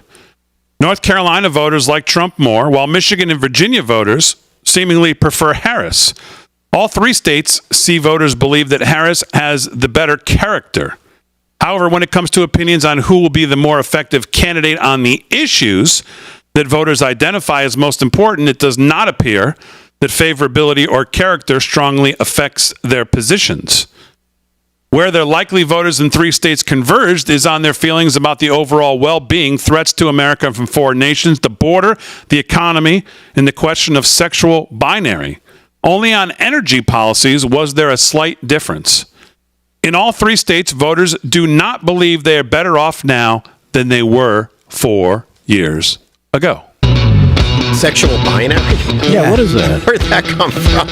North Carolina voters like Trump more, while Michigan and Virginia voters seemingly prefer Harris. All three states see voters believe that Harris has the better character. However, when it comes to opinions on who will be the more effective candidate on the issues that voters identify as most important, it does not appear that favorability or character strongly affects their positions. Where their likely voters in three states converged is on their feelings about the overall well-being, threats to America from foreign nations, the border, the economy, and the question of sexual binary. Only on energy policies was there a slight difference. In all three states, voters do not believe they are better off now than they were 4 years ago. Sexual binary? Yeah, what is that? Where'd that come from?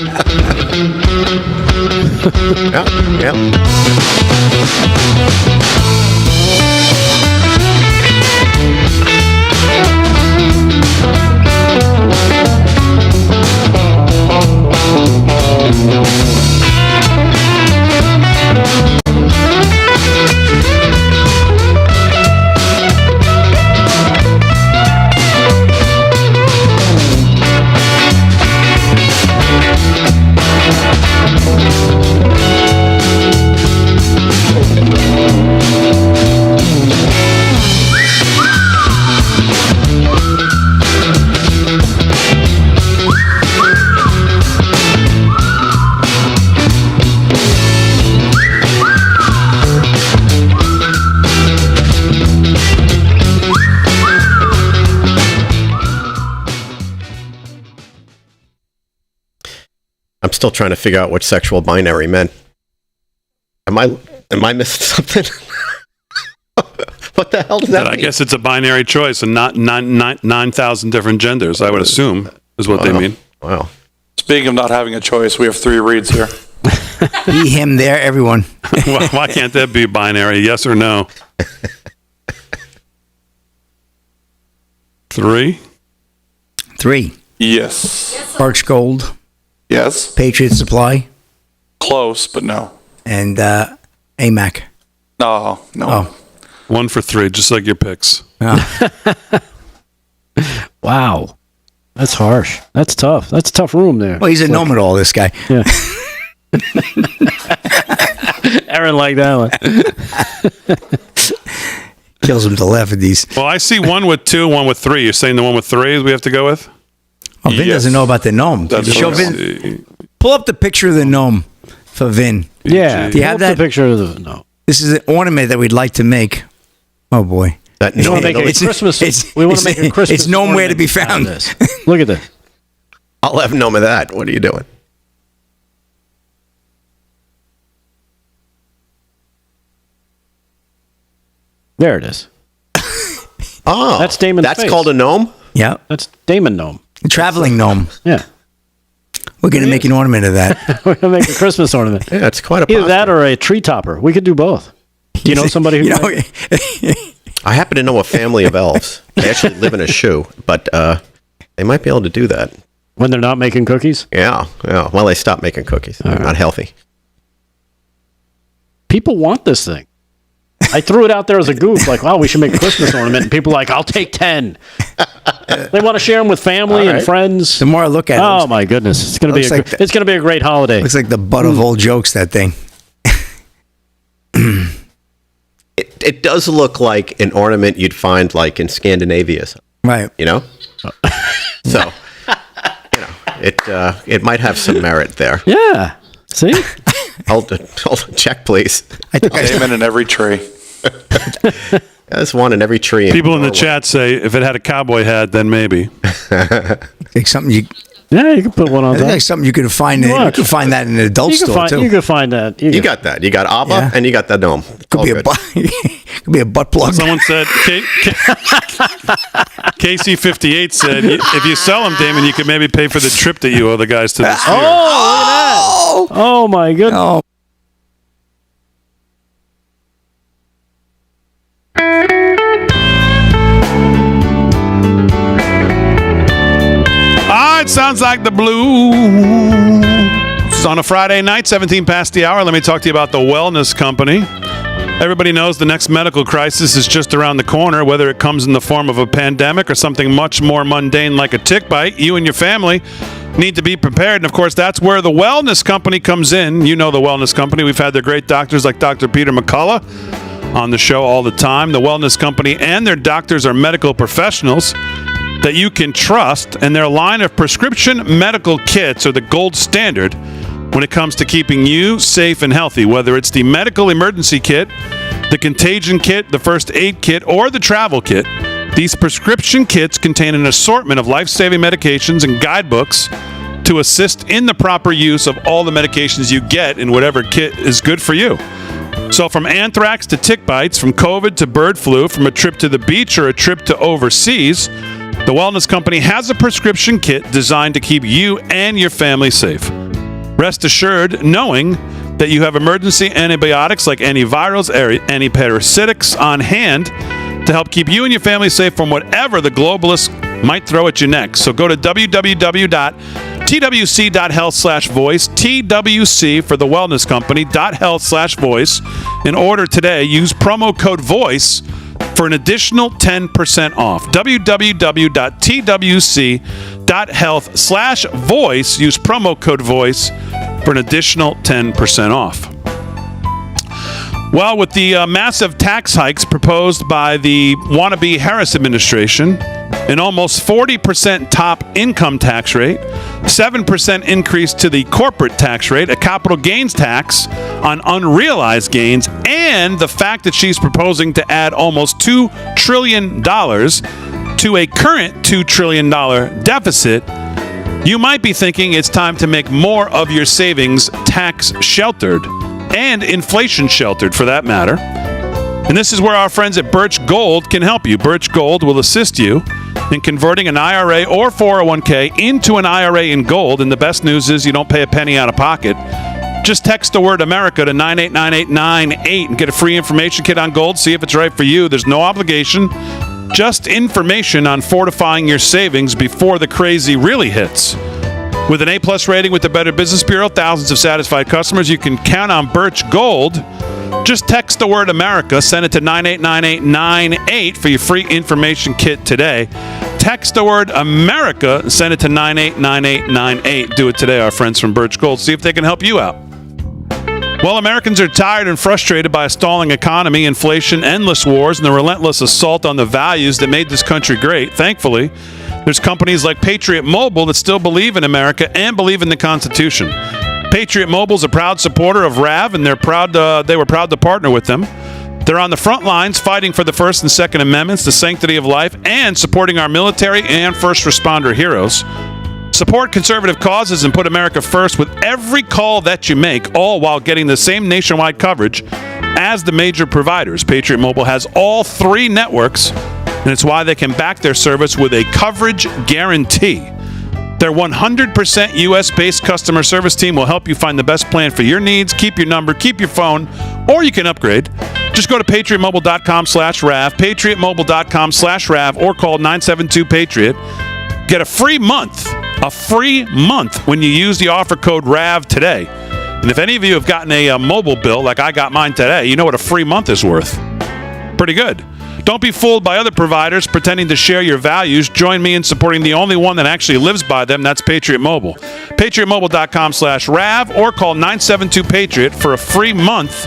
I'm still trying to figure out what sexual binary meant. Am I missing something? What the hell does that mean? I guess it's a binary choice and not 9,000 different genders, I would assume, is what they mean. Wow. Speaking of not having a choice, we have 3 reads here. He, him, there, everyone. Why can't that be binary? Yes or no? 3? 3. Yes. Birch Gold, Yes. Patriot Supply, Close, but no. and AMAC. No. Oh. 1 for 3, just like your picks. Wow. That's harsh. That's tough. That's a tough room there. Well, he's a know-it-all, this guy. Yeah. Aaron liked that one. Kills him to laugh at these. Well, I see 1 with 2, 1 with 3. You're saying the 1 with 3 we have to go with? Oh, Vin doesn't know about the gnome. That's Show right. Vin. Pull up the picture of the gnome for Vin. Yeah. Do you have Pull up that? the picture of the no? This is an ornament that we'd like to make. Oh, boy. That We want to make a It's- Christmas. it's- We want to make a Christmas. it's nowhere to be ornament out of found. this. Look at this. I'll have none of that. What are you doing? There it is. Oh, That's Damon's That's face. called a gnome? Yeah. That's Damon Gnome. Traveling gnome. Yeah. We're going to make an ornament of that. We're gonna make a Christmas ornament. Yeah, it's quite a Either posture. that or a tree topper. We could do both. Do you know somebody who? You know, I happen to know a family of elves. They actually live in a shoe, but they might be able to do that. When they're not making cookies? Yeah. Well, they stopped making cookies. They're not healthy. People want this thing. I threw it out there as a goof, like, wow, we should make a Christmas ornament. And people are like, I'll take 10. They want to share them with family and friends. the more I look at it, Oh my goodness, it's gonna be Looks like it's gonna be a great holiday. looks like the butt of old jokes, that thing. It does look like an ornament you'd find like in Scandinavia, Right. you know? So, it might have some merit there. Yeah. See, Hold check, please. Damon in every tree. There's one in every tree. People in the chat say if it had a cowboy hat, then maybe. Like something Yeah, you can put one on I think that's something you could find. You can find that in an adult store too. You can find that. You got that. You got ABBA and you got that gnome. Could be could be a butt plug. Someone said, KC58 said, if you sell them, Damon, you could maybe pay for the trip that you owe the guys to the sphere. Oh, look at that. Oh, my goodness. Oh. It sounds like the blues. On a Friday night, 17 past the hour, let me talk to you about the Wellness Company. Everybody knows the next medical crisis is just around the corner, whether it comes in the form of a pandemic or something much more mundane like a tick bite. You and your family need to be prepared. And, of course, that's where the Wellness Company comes in. You know the Wellness Company. We've had their great doctors like Dr. Peter McCullough on the show all the time. The Wellness Company and their doctors are medical professionals that you can trust, and their line of prescription medical kits are the gold standard when it comes to keeping you safe and healthy, whether it's the medical emergency kit, the contagion kit, the first aid kit, or the travel kit. These prescription kits contain an assortment of life-saving medications and guidebooks to assist in the proper use of all the medications you get in whatever kit is good for you. So from anthrax to tick bites, from COVID to bird flu, from a trip to the beach or a trip to overseas, the Wellness Company has a prescription kit designed to keep you and your family safe. Rest assured, knowing that you have emergency antibiotics like antivirals, antiparasitics on hand to help keep you and your family safe from whatever the globalists might throw at you next. So go to www.twc.health/voice, TWC for the Wellness Company, .health/voice. In order today, use promo code VOICE for an additional 10% off. www.twc.health/voice. Use promo code VOICE for an additional 10% off. Well, with the massive tax hikes proposed by the wannabe Harris administration, an almost 40% top income tax rate, 7% increase to the corporate tax rate, a capital gains tax on unrealized gains, and the fact that she's proposing to add almost $2 trillion to a current $2 trillion deficit, you might be thinking it's time to make more of your savings tax sheltered, and inflation sheltered for that matter. And this is where our friends at Birch Gold can help you. Birch Gold will assist you in converting an IRA or 401k into an IRA in gold. And the best news is you don't pay a penny out of pocket. Just text the word America to 989898 and get a free information kit on gold. See if it's right for you. There's no obligation, just information on fortifying your savings before the crazy really hits. With an A+ rating with the Better Business Bureau, thousands of satisfied customers, you can count on Birch Gold. Just text the word America, send it to 989898 for your free information kit today. Text the word America, send it to 989898. Do it today, our friends from Birch Gold. See if they can help you out. Well, Americans are tired and frustrated by a stalling economy, inflation, endless wars, and the relentless assault on the values that made this country great. Thankfully, there's companies like Patriot Mobile that still believe in America and believe in the Constitution. Patriot Mobile is a proud supporter of RAV, and they were proud to partner with them. They're on the front lines fighting for the First and Second Amendments, the sanctity of life, and supporting our military and first responder heroes. Support conservative causes and put America first with every call that you make, all while getting the same nationwide coverage as the major providers. Patriot Mobile has all three networks, and it's why they can back their service with a coverage guarantee. Their 100% U.S.-based customer service team will help you find the best plan for your needs. Keep your number, keep your phone, or you can upgrade. Just go to patriotmobile.com/RAV, patriotmobile.com/RAV, or call 972-PATRIOT. Get a free month when you use the offer code RAV today. And if any of you have gotten a mobile bill like I got mine today, you know what a free month is worth. Pretty good. Don't be fooled by other providers pretending to share your values. Join me in supporting the only one that actually lives by them. That's Patriot Mobile. PatriotMobile.com/RAV or call 972-PATRIOT for a free month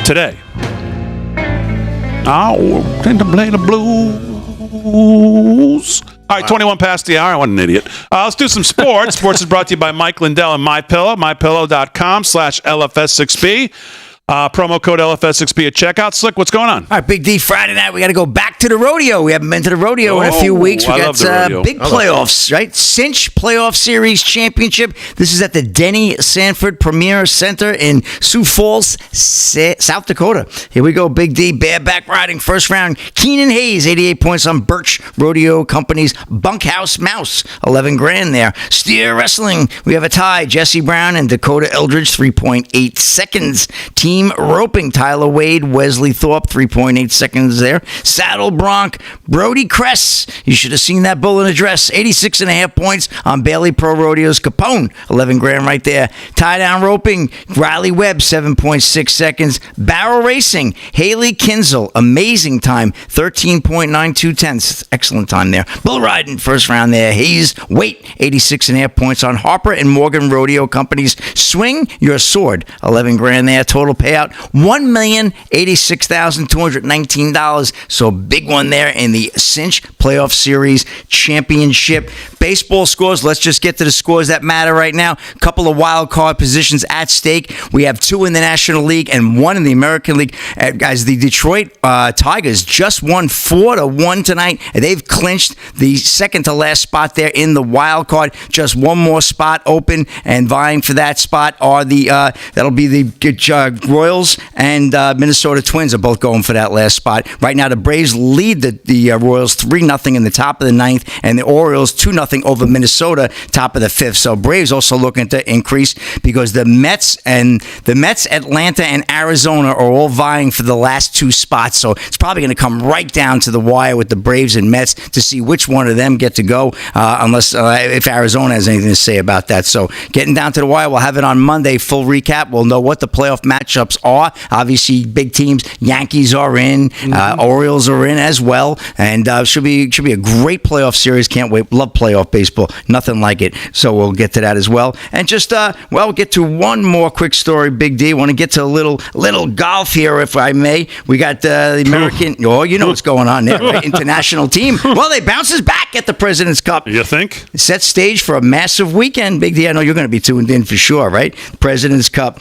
today. Oh, tend to play the blues. All right, 21 past the hour. What an idiot. Let's do some sports. Sports is brought to you by Mike Lindell and MyPillow. MyPillow.com/LFS6B. Promo code LFS6B at checkout. Slick, what's going on? All right, Big D, Friday night, we got to go back to the rodeo. We haven't been to the rodeo in a few weeks. We I got love the rodeo. big playoffs, right? Cinch Playoff Series Championship. This is at the Denny Sanford Premier Center in Sioux Falls, South Dakota. Here we go, Big D. Bareback riding, first round. Keenan Hayes, 88 points on Birch Rodeo Company's Bunkhouse Mouse, 11 grand there. Steer Wrestling, we have a tie. Jesse Brown and Dakota Eldridge, 3.8 seconds. Team Roping, Tyler Wade, Wesley Thorpe, 3.8 seconds there. Saddle Bronc, Brody Kress. You should have seen that bull in a dress. 86.5 points on Bailey Pro Rodeo's Capone, 11 grand right there. Tie down roping, Riley Webb, 7.6 seconds. Barrel racing, Haley Kinzel, amazing time, 13.92 tenths. Excellent time there. Bull riding, first round there. Hayes Weight, 86.5 points on Harper and Morgan Rodeo Company's Swing Your Sword, 11 grand there. Total payout, $1,086,219. So big one there in the Cinch Playoff Series Championship. Baseball scores. Let's just get to the scores that matter right now. A couple of wild card positions at stake. We have 2 in the National League and 1 in the American League. Guys, the Detroit Tigers just won 4-1 tonight. They've clinched the second to last spot there in the wild card. Just one more spot open, and vying for that spot are that'll be the Royals and Minnesota Twins are both going for that last spot. Right now, the Braves lead the Royals 3-0 in the top of the 9th, and the Orioles 2-0 over Minnesota, top of the 5th. So Braves also looking to increase because the Mets, Atlanta, and Arizona are all vying for the last 2 spots. So it's probably going to come right down to the wire with the Braves and Mets to see which one of them get to go, unless if Arizona has anything to say about that. So getting down to the wire, we'll have it on Monday. Full recap. We'll know what the playoff matchups are. Obviously, big teams. Yankees are in. Orioles are in as well, and should be a great playoff series. Can't wait. Love playoff baseball. Nothing like it. So we'll get to that as well. And just we'll get to one more quick story. Big D. Want to get to a little golf here, if I may. We got the American. Oh, you know what's going on there, right? International team. Well, they bounces back at the President's Cup. You think? Set stage for a massive weekend. Big D. I know you're going to be tuned in for sure, right? President's Cup.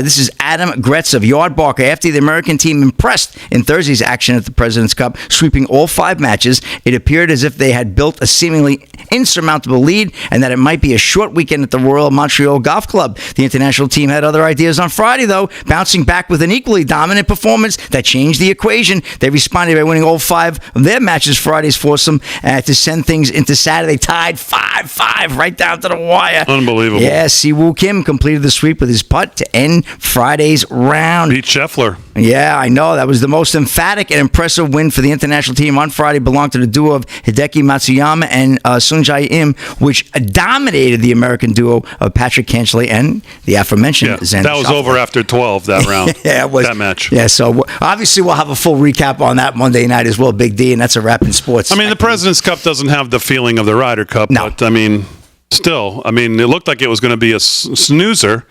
This is Adam Gretz of Yardbarker. After the American team impressed in Thursday's action at the President's Cup, sweeping all 5 matches, it appeared as if they had built a seemingly insurmountable lead and that it might be a short weekend at the Royal Montreal Golf Club. The international team had other ideas on Friday, though, bouncing back with an equally dominant performance that changed the equation. They responded by winning all 5 of their matches Friday's foursome to send things into Saturday, tied 5-5 right down to the wire. Unbelievable. Yeah, Siwoo Kim completed the sweep with his putt to end Friday's round. Beat Scheffler. Yeah, I know. That was the most emphatic and impressive win for the international team on Friday. Belonged to the duo of Hideki Matsuyama and Sunjae Im, which dominated the American duo of Patrick Cantley and the aforementioned Xander that was Schauffele. Over after 12, that round. Yeah, it was. That match. Yeah, so obviously we'll have a full recap on that Monday night as well, Big D, and that's a wrap in sports. I mean, the President's Cup doesn't have the feeling of the Ryder Cup, but I mean, still, it looked like it was going to be a snoozer.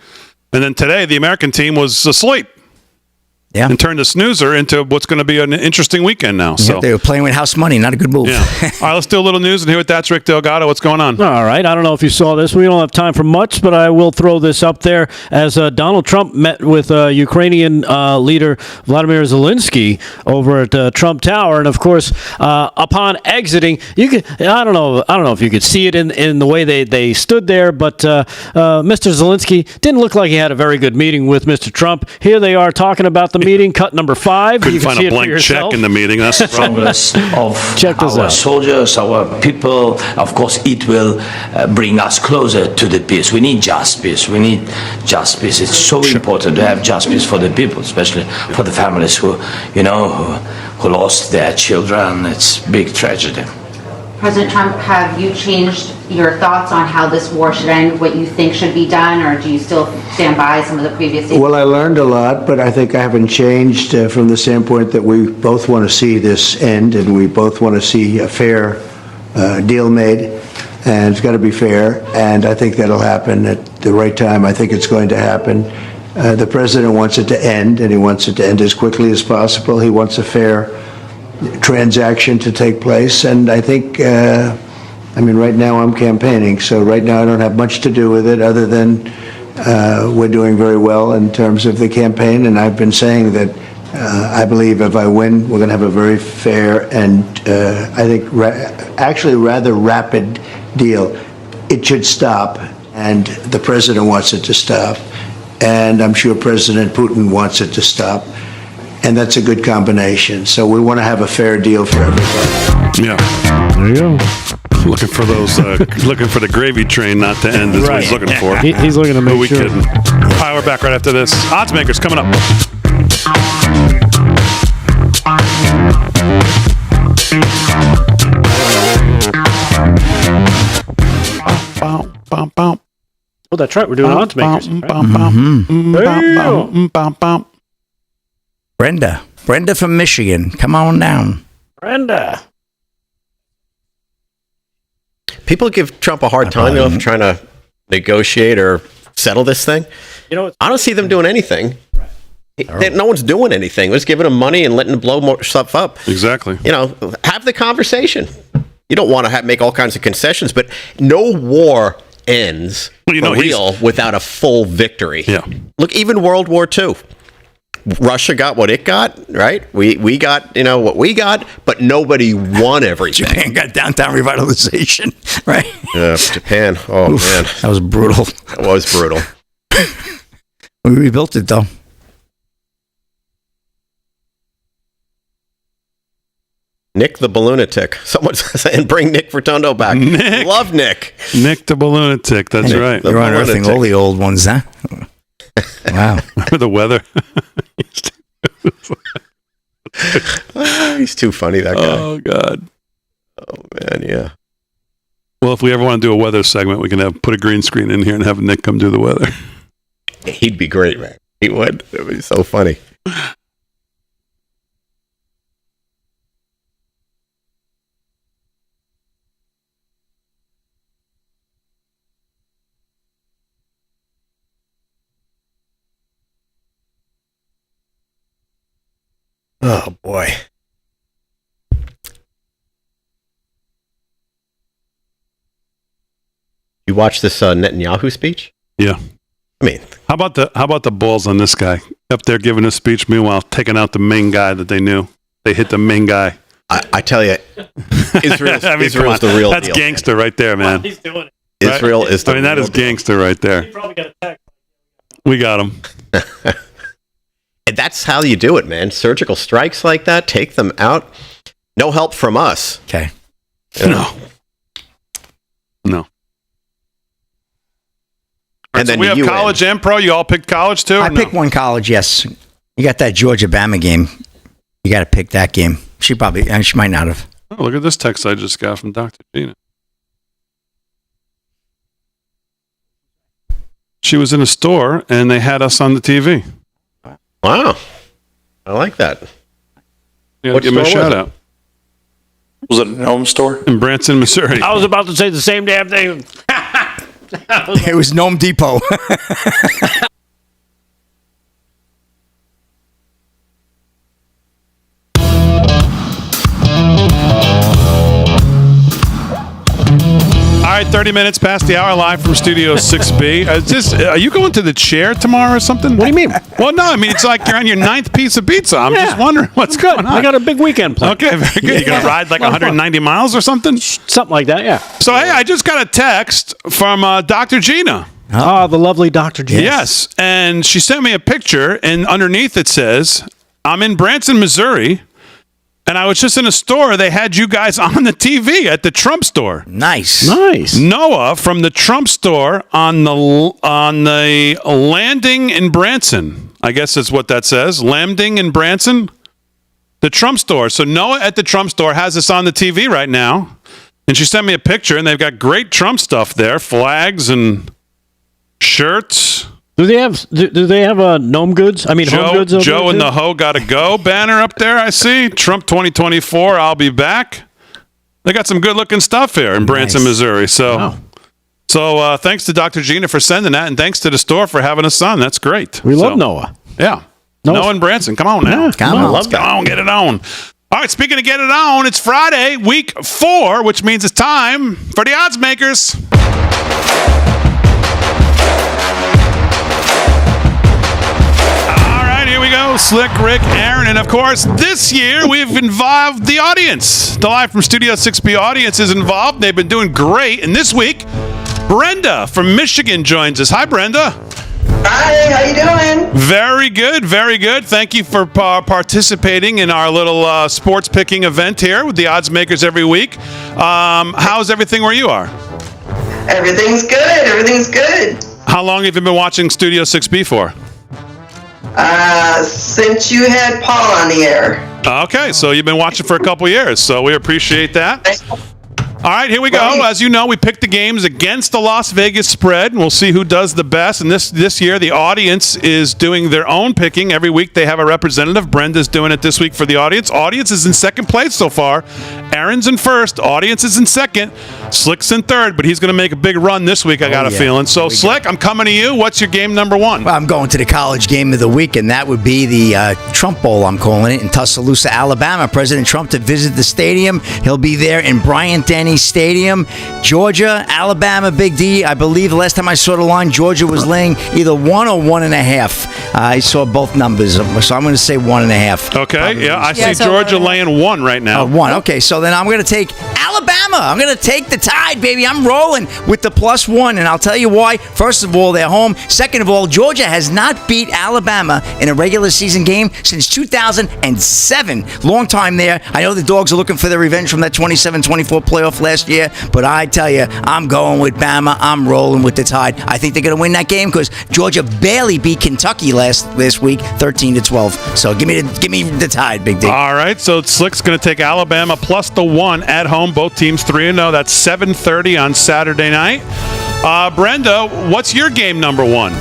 And then today, the American team was asleep. Yeah. And turned the snoozer into what's going to be an interesting weekend now. So they were playing with house money. Not a good move. Yeah. All right, let's do a little news and hear what that's Rick Delgado. What's going on? All right. I don't know if you saw this. We don't have time for much, but I will throw this up there as Donald Trump met with Ukrainian leader Vladimir Zelenskyy over at Trump Tower, and of course, upon exiting, I don't know if you could see it in the way they stood there, but Mr. Zelenskyy didn't look like he had a very good meeting with Mr. Trump. Here they are talking about the meeting, cut number 5. Couldn't find a blank check in the meeting. That's the problem. Of Check this our out. soldiers, our people. Of course, it will bring us closer to the peace. We need just peace. We need just peace. It's so important to have just peace for the people, especially for the families who lost their children. It's a big tragedy. President Trump, have you changed your thoughts on how this war should end, what you think should be done, or do you still stand by some of the previous statements? Well, I learned a lot, but I think I haven't changed from the standpoint that we both want to see this end, and we both want to see a fair deal made, and it's got to be fair, and I think that'll happen at the right time. I think it's going to happen. The president wants it to end, and he wants it to end as quickly as possible. He wants a fair transaction to take place, and I think right now I'm campaigning, so right now I don't have much to do with it other than we're doing very well in terms of the campaign, and I've been saying that I believe if I win, we're going to have a very fair and I think actually rather rapid deal. It should stop, and the president wants it to stop, and I'm sure President Putin wants it to stop, and that's a good combination. So we want to have a fair deal for everybody. Yeah. There you go. Looking for those, looking for the gravy train not to end is what he's looking for. He's looking to make Who we sure. kidding? All right, we're back right after this. Odds Makers coming up. Oh, that's right. We're doing odds makers. Brenda from Michigan, come on down. Brenda. People give Trump a hard time, for trying to negotiate or settle this thing. I don't see them doing anything. No one's doing anything. They're just giving him money and letting him blow more stuff up. Exactly. Have the conversation. You don't want to make all kinds of concessions, but no war ends for real without a full victory. Yeah. Look, even World War II. Russia got what it got, right? We got, what we got, but nobody won everything. Japan got downtown revitalization, right? Yeah, Japan. Oh, Oof, man. that was brutal. That was brutal. We rebuilt it, though. Nick the Balloonatic. Someone's saying, bring Nick Rotundo back. Nick. Love Nick. Nick the Balloonatic. That's right. You're unearthing all the old ones, huh? Wow. The weather. He's too funny, that guy. Oh, God. Oh, man, yeah. Well, if we ever want to do a weather segment, we can put a green screen in here and have Nick come do the weather. He'd be great, man. He would. It would be so funny. Oh, boy. You watch this Netanyahu speech? Yeah. I mean, how about the balls on this guy up there giving a speech, meanwhile taking out the main guy that they knew? They hit the main guy. I tell you, Israel's the real That's deal. That's gangster right there, man. He's doing it. Israel is the that is gangster right there. He probably got a text. We got him. And that's how you do it, man. Surgical strikes like that, take them out. No help from us. Okay. No. And then we have college and pro. You all picked college too? I picked one college, yes. You got that Georgia-Bama game. You got to pick that game. She might not have. Oh, look at this text I just got from Dr. Gina. She was in a store and they had us on the TV. Wow. I like that. Yeah, give me a shout out. Was it a gnome store? In Branson, Missouri. I was about to say the same damn thing. It was Gnome Depot. All right, 30 minutes past the hour, live from Studio 6B. Are you going to the chair tomorrow or something? What do you mean? Well, no, I mean, it's like you're on your 9th piece of pizza. I'm just wondering what's going on. I got a big weekend planned. Okay, very good. You're going to ride like 190 miles or something? Something like that, yeah. So, hey, I just got a text from Dr. Gina. Oh, the lovely Dr. Gina. Yes, and she sent me a picture, and underneath it says, I'm in Branson, Missouri, and I was just in a store. They had you guys on the TV at the Trump store. Nice. Noah from the Trump store on the landing in Branson. I guess that's what that says. Landing in Branson. The Trump store. So Noah at the Trump store has us on the TV right now. And she sent me a picture, and they've got great Trump stuff there. Flags and shirts. Do they have gnome goods? I mean, home goods. Joe and the Ho Gotta Go banner up there, I see. Trump 2024, I'll be back. They got some good looking stuff here in Branson, Missouri. So, thanks to Dr. Gina for sending that, and thanks to the store for having us on. That's great. We love Noah. Yeah. Noah and Branson. Come on now. Yeah, come on. Let's go on, get it on. All right, speaking of get it on, it's Friday, week 4, which means it's time for the odds makers. Slick, Rick, Aaron, and of course, this year we've involved the audience. The Live from Studio 6B audience is involved. They've been doing great. And this week, Brenda from Michigan joins us. Hi, Brenda. Hi, how you doing? Very good, very good. Thank you for participating in our little sports picking event here with the odds makers every week. How's everything where you are? Everything's good. Everything's good. How long have you been watching Studio 6B for? Since you had Paul on the air. Okay, so you've been watching for a couple years, so we appreciate that. All right, here we go. As you know, we pick the games against the Las Vegas spread, and we'll see who does the best. And this year, the audience is doing their own picking. Every week, they have a representative. Brenda's doing it this week for the audience. Audience is in second place so far. Aaron's in first. Audience is in second. Slick's in third, but he's going to make a big run this week, I got a feeling. So, Slick, I'm coming to you. What's your game number one? Well, I'm going to the college game of the week, and that would be the Trump Bowl, I'm calling it, in Tuscaloosa, Alabama. President Trump to visit the stadium. He'll be there in Bryant-Denny Stadium. Georgia, Alabama, Big D. I believe the last time I saw the line, Georgia was laying either 1 or 1.5. I saw both numbers, so I'm going to say 1.5. Okay, Probably. I see Georgia laying 1 right now. 1. Okay, so then I'm going to take Alabama. I'm going to take the Tide, baby. I'm rolling with the +1, and I'll tell you why. First of all, they're home. Second of all, Georgia has not beat Alabama in a regular season game since 2007. Long time there. I know the Dogs are looking for their revenge from that 27-24 playoff last year, but I tell you, I'm going with Bama. I'm rolling with the Tide. I think they're going to win that game because Georgia barely beat Kentucky last week, 13-12. So give me the Tide, Big D. All right, so Slick's going to take Alabama +1 at home. Both teams 3-0. That's 7:30 on Saturday night. Brenda, what's your game number one?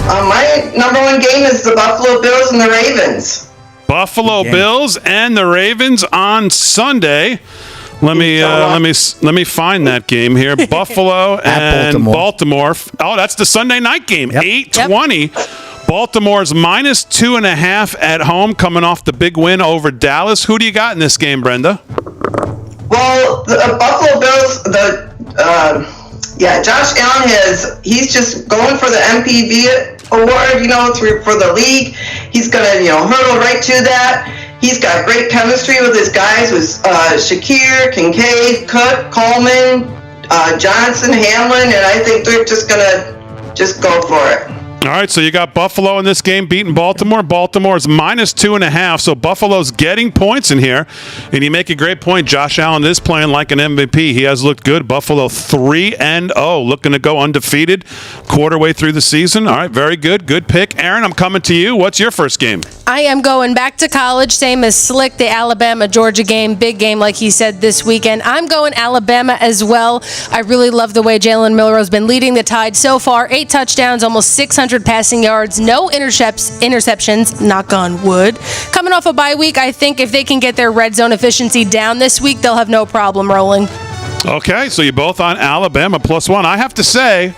My number one game is the Buffalo Bills and the Ravens. Buffalo Bills and the Ravens on Sunday. Let me find that game here. Buffalo and Baltimore. Oh, that's the Sunday night game. 8:20. Baltimore's -2.5 at home, coming off the big win over Dallas. Who do you got in this game, Brenda? Well, the Buffalo Bills, Josh Allen he's just going for the MPV award, for the league. He's going to, hurdle right to that. He's got great chemistry with his guys, with Shakir, Kincaid, Cook, Coleman, Johnson, Hamlin, and I think they're just going to go for it. All right, so you got Buffalo in this game beating Baltimore. Baltimore's -2.5, so Buffalo's getting points in here. And you make a great point. Josh Allen is playing like an MVP. He has looked good. Buffalo 3-0, looking to go undefeated quarter way through the season. All right, very good. Good pick. Aaron, I'm coming to you. What's your first game? I am going back to college, same as Slick, the Alabama-Georgia game, big game like he said this weekend. I'm going Alabama as well. I really love the way Jalen Milroe's been leading the Tide so far. 8 touchdowns, almost 600 passing yards, no interceptions, knock on wood. Coming off a bye week, I think if they can get their red zone efficiency down this week, they'll have no problem rolling. Okay, so you're both on Alabama +1. I have to say,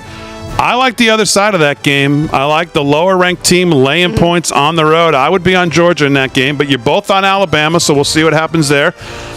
I like the other side of that game. I like the lower-ranked team laying points on the road. I would be on Georgia in that game, but you're both on Alabama, so we'll see what happens there.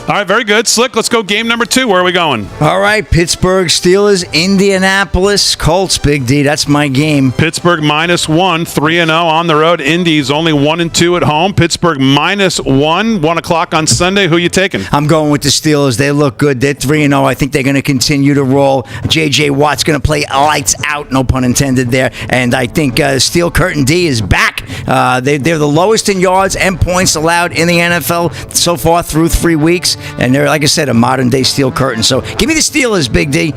All right, very good. Slick, let's go game number 2. Where are we going? All right, Pittsburgh Steelers, Indianapolis Colts, Big D. That's my game. Pittsburgh -1, 3-0 on the road. Indy's only 1-2 at home. Pittsburgh -1, 1 o'clock on Sunday. Who you taking? I'm going with the Steelers. They look good. They're 3-0. I think they're going to continue to roll. J.J. Watt's going to play lights out, no pun intended there. And I think Steel Curtain D is back. They're the lowest in yards and points allowed in the NFL so far through 3 weeks. And they're, like I said, a modern-day Steel Curtain. So give me the Steelers, Big D.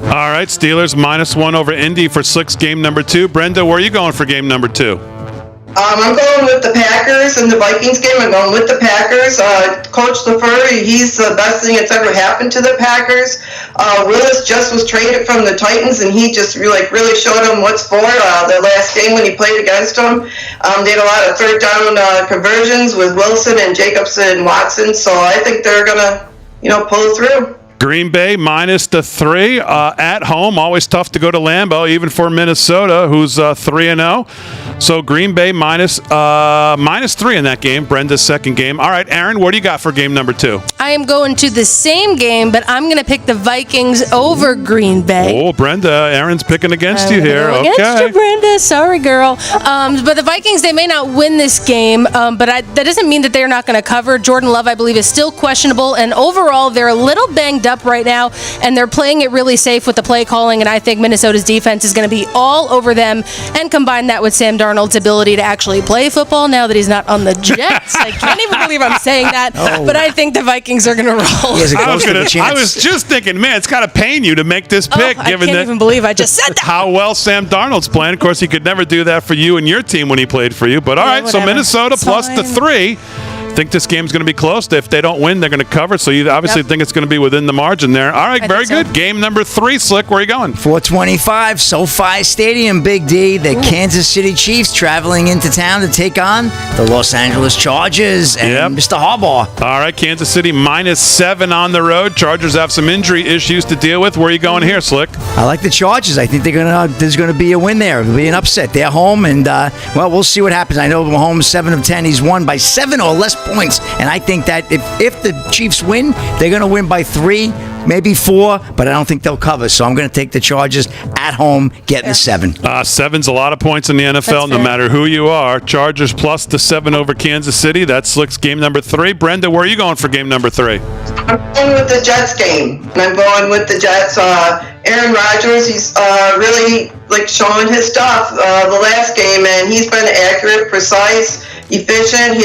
All right, Steelers -1 over Indy for Slick's game number 2. Brenda, where are you going for game number 2? I'm going with the Packers in the Vikings game. I'm going with the Packers. Coach LaFleur, he's the best thing that's ever happened to the Packers. Willis just was traded from the Titans, and he just really showed them what's for. The last game when he played against them, they had a lot of third down conversions with Wilson and Jacobson and Watson. So I think they're gonna, pull through. Green Bay minus the 3 at home. Always tough to go to Lambeau, even for Minnesota, who's 3-0. So Green Bay minus 3 in that game. Brenda's second game. All right, Aaron, what do you got for game number 2? I am going to the same game, but I'm going to pick the Vikings over Green Bay. Oh, Brenda, Aaron's picking against you here. Okay. Against you, Brenda. Sorry, girl. But the Vikings, they may not win this game, but that doesn't mean that they're not going to cover. Jordan Love, I believe, is still questionable, and overall, they're a little banged up right now, and they're playing it really safe with the play calling, and I think Minnesota's defense is going to be all over them, and combine that with Sam Darnold's ability to actually play football now that he's not on the Jets. I can't even believe I'm saying that, but I think the Vikings are going to roll. I was just thinking, man, it's got to pain you to make this pick, I can't even believe I just said that. How well Sam Darnold's playing. Of course, he could never do that for you and your team when he played for you, but all right, whatever. so Minnesota plus the 3. Think this game's going to be close. If they don't win, they're going to cover. So you obviously think it's going to be within the margin there. All right, very good. Game number 3, Slick. Where are you going? 425, SoFi Stadium, Big D. The Kansas City Chiefs traveling into town to take on the Los Angeles Chargers and Mr. Harbaugh. All right, Kansas City minus 7 on the road. Chargers have some injury issues to deal with. Where are you going here, Slick? I like the Chargers. I think there's going to be a win there. It'll be an upset. They're home, and well, we'll see what happens. I know Mahomes 7 of 10. He's won by 7 or less points, and I think that if the Chiefs win, they're going to win by 3, maybe 4, but I don't think they'll cover. So I'm going to take the Chargers at home, getting the 7. 7's a lot of points in the NFL, no matter who you are. Chargers plus the 7 over Kansas City. That's Slick's game number 3. Brenda, where are you going for game number 3? I'm going with the Jets game, and I'm going with the Jets. Aaron Rodgers, he's really showing his stuff the last game, and he's been accurate, precise, efficient.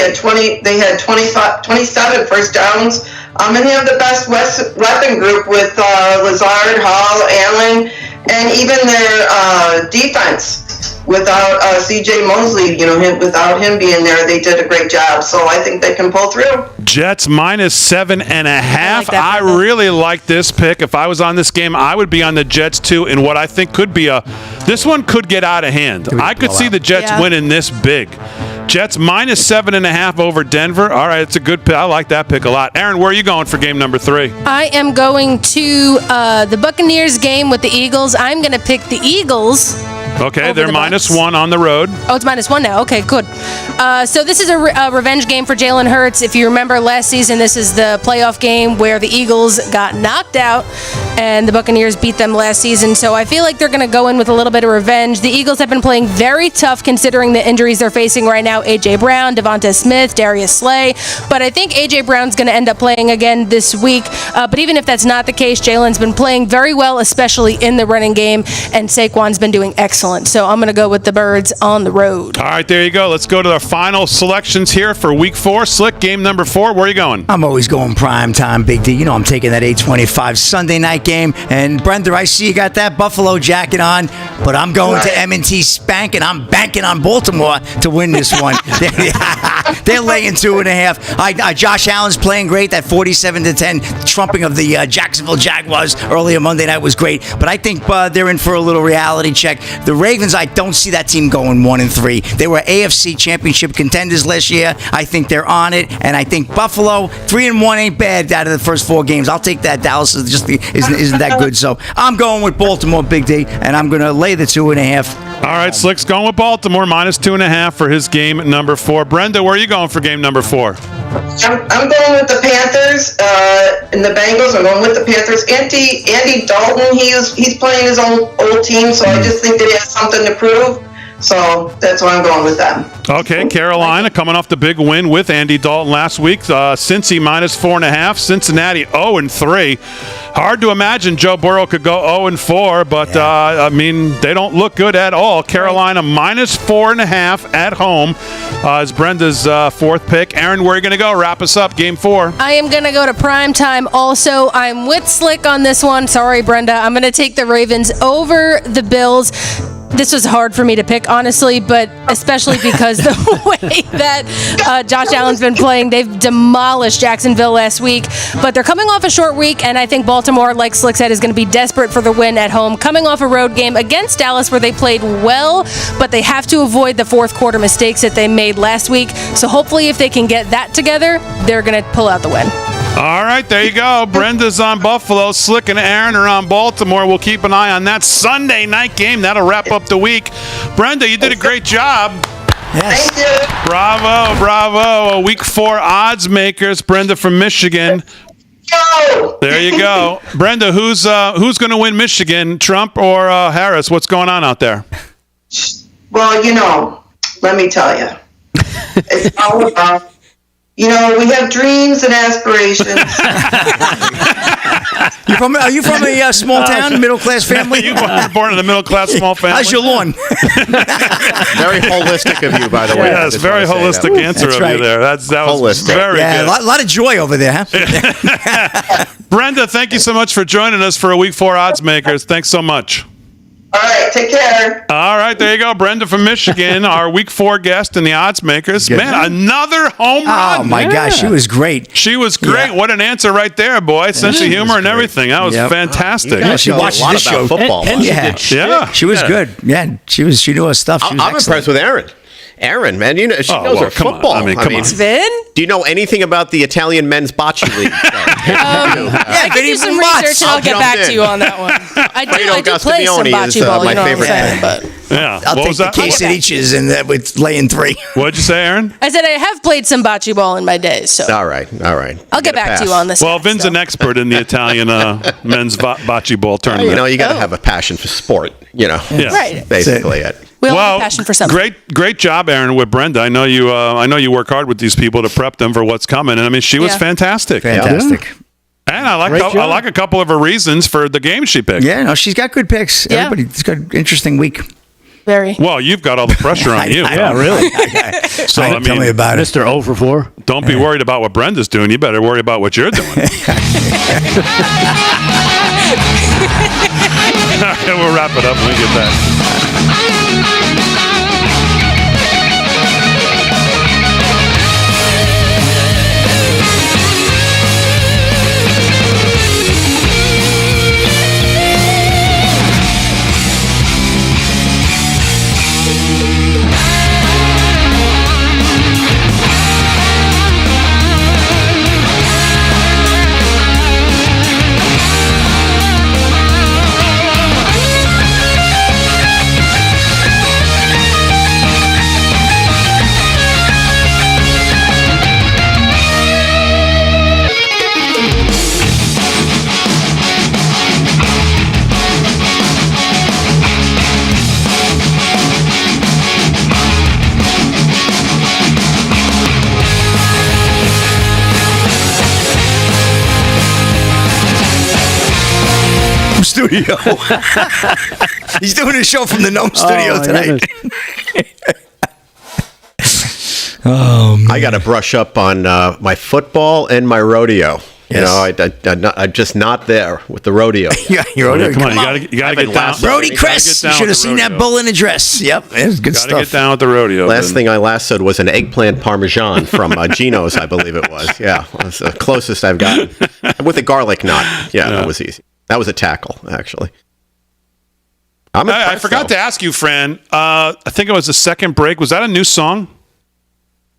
They had 27 first downs. And they have the best weapon group with Lazard, Hall, Allen, and even their defense. Without C.J. Mosley, without him being there, they did a great job. So I think they can pull through. Jets minus 7.5. I really like this pick. If I was on this game, I would be on the Jets too. In what I think could be this one could get out of hand. I could see the Jets winning this big. Jets minus 7.5 over Denver. All right, it's a good pick. I like that pick a lot. Aaron, where are you going for game number 3? I am going to the Buccaneers game with the Eagles. I'm going to pick the Eagles. Okay, they're minus 1 on the road. Oh, it's minus 1 now. Okay, good. So this is a revenge game for Jalen Hurts. If you remember last season, this is the playoff game where the Eagles got knocked out and the Buccaneers beat them last season. So I feel like they're going to go in with a little bit of revenge. The Eagles have been playing very tough considering the injuries they're facing right now. A.J. Brown, Devonta Smith, Darius Slay. But I think A.J. Brown's going to end up playing again this week. But even if that's not the case, Jalen's been playing very well, especially in the running game, and Saquon's been doing excellent. So I'm going to go with the Birds on the road. All right, there you go. Let's go to the final selections here for week 4. Slick, game number 4. Where are you going? I'm always going prime time, Big D. I'm taking that 8:25 Sunday night game. And Brenda, I see you got that Buffalo jacket on, but I'm going to M&T Spank, and I'm banking on Baltimore to win this one. They're laying 2.5. Josh Allen's playing great. That 47-10 trumping of the Jacksonville Jaguars earlier Monday night was great. But I think they're in for a little reality check. The Ravens, I don't see that team going 1-3. They were AFC Championship contenders last year. I think they're on it, and I think Buffalo 3-1 ain't bad out of the first 4 games. I'll take that. Dallas isn't that good. So I'm going with Baltimore, Big D, and I'm going to lay the 2.5. All right, Slick's going with Baltimore minus 2.5 for his game number 4. Brenda, where are you going for game number 4? I'm going with the Panthers and the Bengals. I'm going with the Panthers. Andy Dalton, he's playing his own old team, so I just think that he has something to prove. So that's why I'm going with them. Okay, Carolina coming off the big win with Andy Dalton last week. Cincy minus 4.5. Cincinnati 0-3. Hard to imagine Joe Burrow could go 0-4, but I mean, they don't look good at all. Carolina minus 4.5 at home is Brenda's 4th pick. Aaron, where are you going to go? Wrap us up, game 4. I am going to go to prime time also. I'm with Slick on this one. Sorry, Brenda. I'm going to take the Ravens over the Bills. This was hard for me to pick, honestly, but especially because the way that Josh Allen's been playing, they've demolished Jacksonville last week. But they're coming off a short week, and I think Baltimore, like Slick said, is going to be desperate for the win at home. Coming off a road game against Dallas where they played well, but they have to avoid the fourth quarter mistakes that they made last week. So hopefully if they can get that together, they're going to pull out the win. All right, there you go. Brenda's on Buffalo. Slick and Aaron are on Baltimore. We'll keep an eye on that Sunday night game. That'll wrap up the week. Brenda, you did a great job. Yes. Thank you. Bravo. Week 4 odds makers. Brenda from Michigan. Go. There you go. Brenda, who's going to win Michigan, Trump or Harris? What's going on out there? Well, let me tell you. It's all about, we have dreams and aspirations. Are you from a small town, middle class family? You were born in a middle class small family. How's your lawn? Very holistic of you, by the way. Yes, very holistic answer That's of right. you there. That was Holistic. very Yeah, good. a lot of joy over there, huh? Brenda, thank you so much for joining us for a Week 4 odds makers. Thanks so much. All right, take care. All right, there you go. Brenda from Michigan, our Week 4 guest in the odds makers. Good. Man, another home run. Oh, my gosh, she was great. She was great. Yeah. What an answer right there, boy. Sense of humor and everything. That was Yep. fantastic. You guys She know a watched lot this about show. football. And she Yeah. did shit. Yeah. She was good. Yeah, she knew her stuff. She was I'm impressed with Aaron. Aaron, man, she knows her come on. football. I mean, come on. Vin? Do you know anything about the Italian men's bocce league? I can do some research and I'll get back to you on that one. I do play some Castiglione is, bocce ball, my you know what I'm favorite saying? guy. But Yeah. I'll What take was the that? quesadillas and with laying 3. What'd you say, Aaron? I said I have played some bocce ball in my days, so All right. I'll get back to you on this. Well, Vin's an expert in the Italian men's bocce ball tournament. You got to have a passion for sport, Yeah. Right. basically it. We all have a passion for something. Great job, Aaron, with Brenda. I know you work hard with these people to prep them for what's coming, and I mean, she was Yeah. fantastic. Fantastic. And I Great job. like a couple of her reasons for the game she picked. Yeah, no, she's got good picks. Yeah. Everybody's got an interesting week. Very. Well, you've got all the pressure on you. Yeah, really. So I Tell me mean, about it. Mr. 0 for 4. don't be worried about what Brenda's doing. You better worry about what you're doing. All right, we'll wrap it up when we get back. Studio. He's doing a show from the Gnome Studio tonight. I got to brush up on my football and my rodeo. You know, I'm just not there with the rodeo. Yeah, you're Come on, you gotta get down. Brody Chris, you should have seen that bull in a dress. Yep, it was good Gotta stuff. get down with the rodeo. Last Vin. thing I lassoed was an eggplant parmesan from Gino's, I believe it was. Yeah, it was the closest I've gotten. With a garlic knot. Yeah, that was easy. That was a tackle, actually. I impressed, forgot though. to ask you, Fran. I think it was the second break. Was that a new song?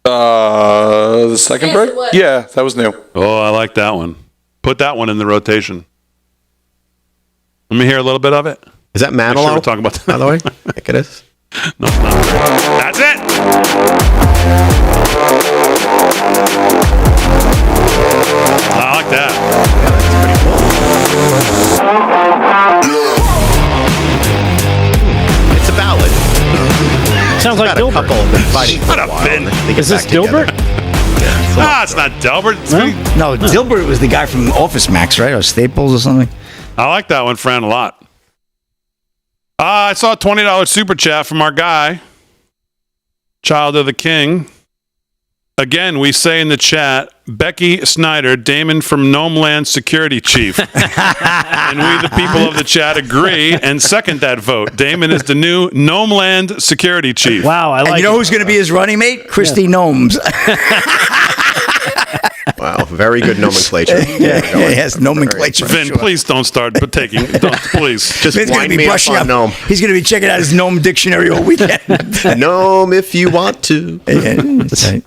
The second Yes, break? it was. Yeah, that was new. Oh, I like that one. Put that one in the rotation. Let me hear a little bit of it. Is that Make Manilow? sure we're talking about that. By the way, I think it is. No, it's not. That's it. I like that. It's a ballad. Sounds like Got a Dilbert. couple have been fighting for Shut a up, while. Vin. and they get Is this back together. Dilbert? It's not Delbert. It's me. No, Dilbert was the guy from Office Max, right? Or Staples or something. I like that one, Fran, a lot. I saw a $20 super chat from our guy, Child of the King. Again, we say in the chat, Becky Snyder, Damon from Gnome Land Security Chief. And we, the people of the chat, agree and second that vote. Damon is the new Gnome Land Security Chief. Wow, I like And you know it. who's going to be his running mate? Christy Gnomes. Wow, very good nomenclature. Yes, nomenclature. Vin, please don't start taking. Please. Just Vin's going wind to be me up brushing on up. gnome. He's going to be checking out his gnome dictionary all weekend. Gnome if you want to. Yeah, that's right.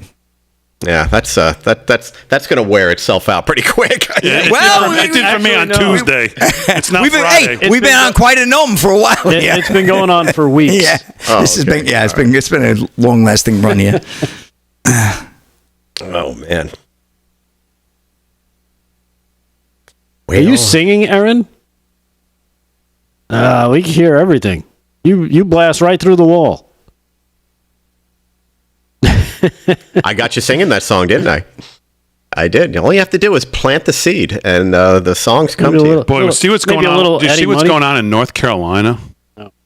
Yeah, that's going to wear itself out pretty quick. Yeah, Well, it did for me on Tuesday. It's not We've been, Friday. hey, we've been on quite a gnome for a while. It's been going on for weeks. Yeah, it's been a long lasting run here. Oh man, Are you singing, Aaron? We can hear everything. You blast right through the wall. I got you singing that song, didn't I? I did. All you have to do is plant the seed, and the songs come to you. Boy, see what's going on. Do you see what's going on in North Carolina?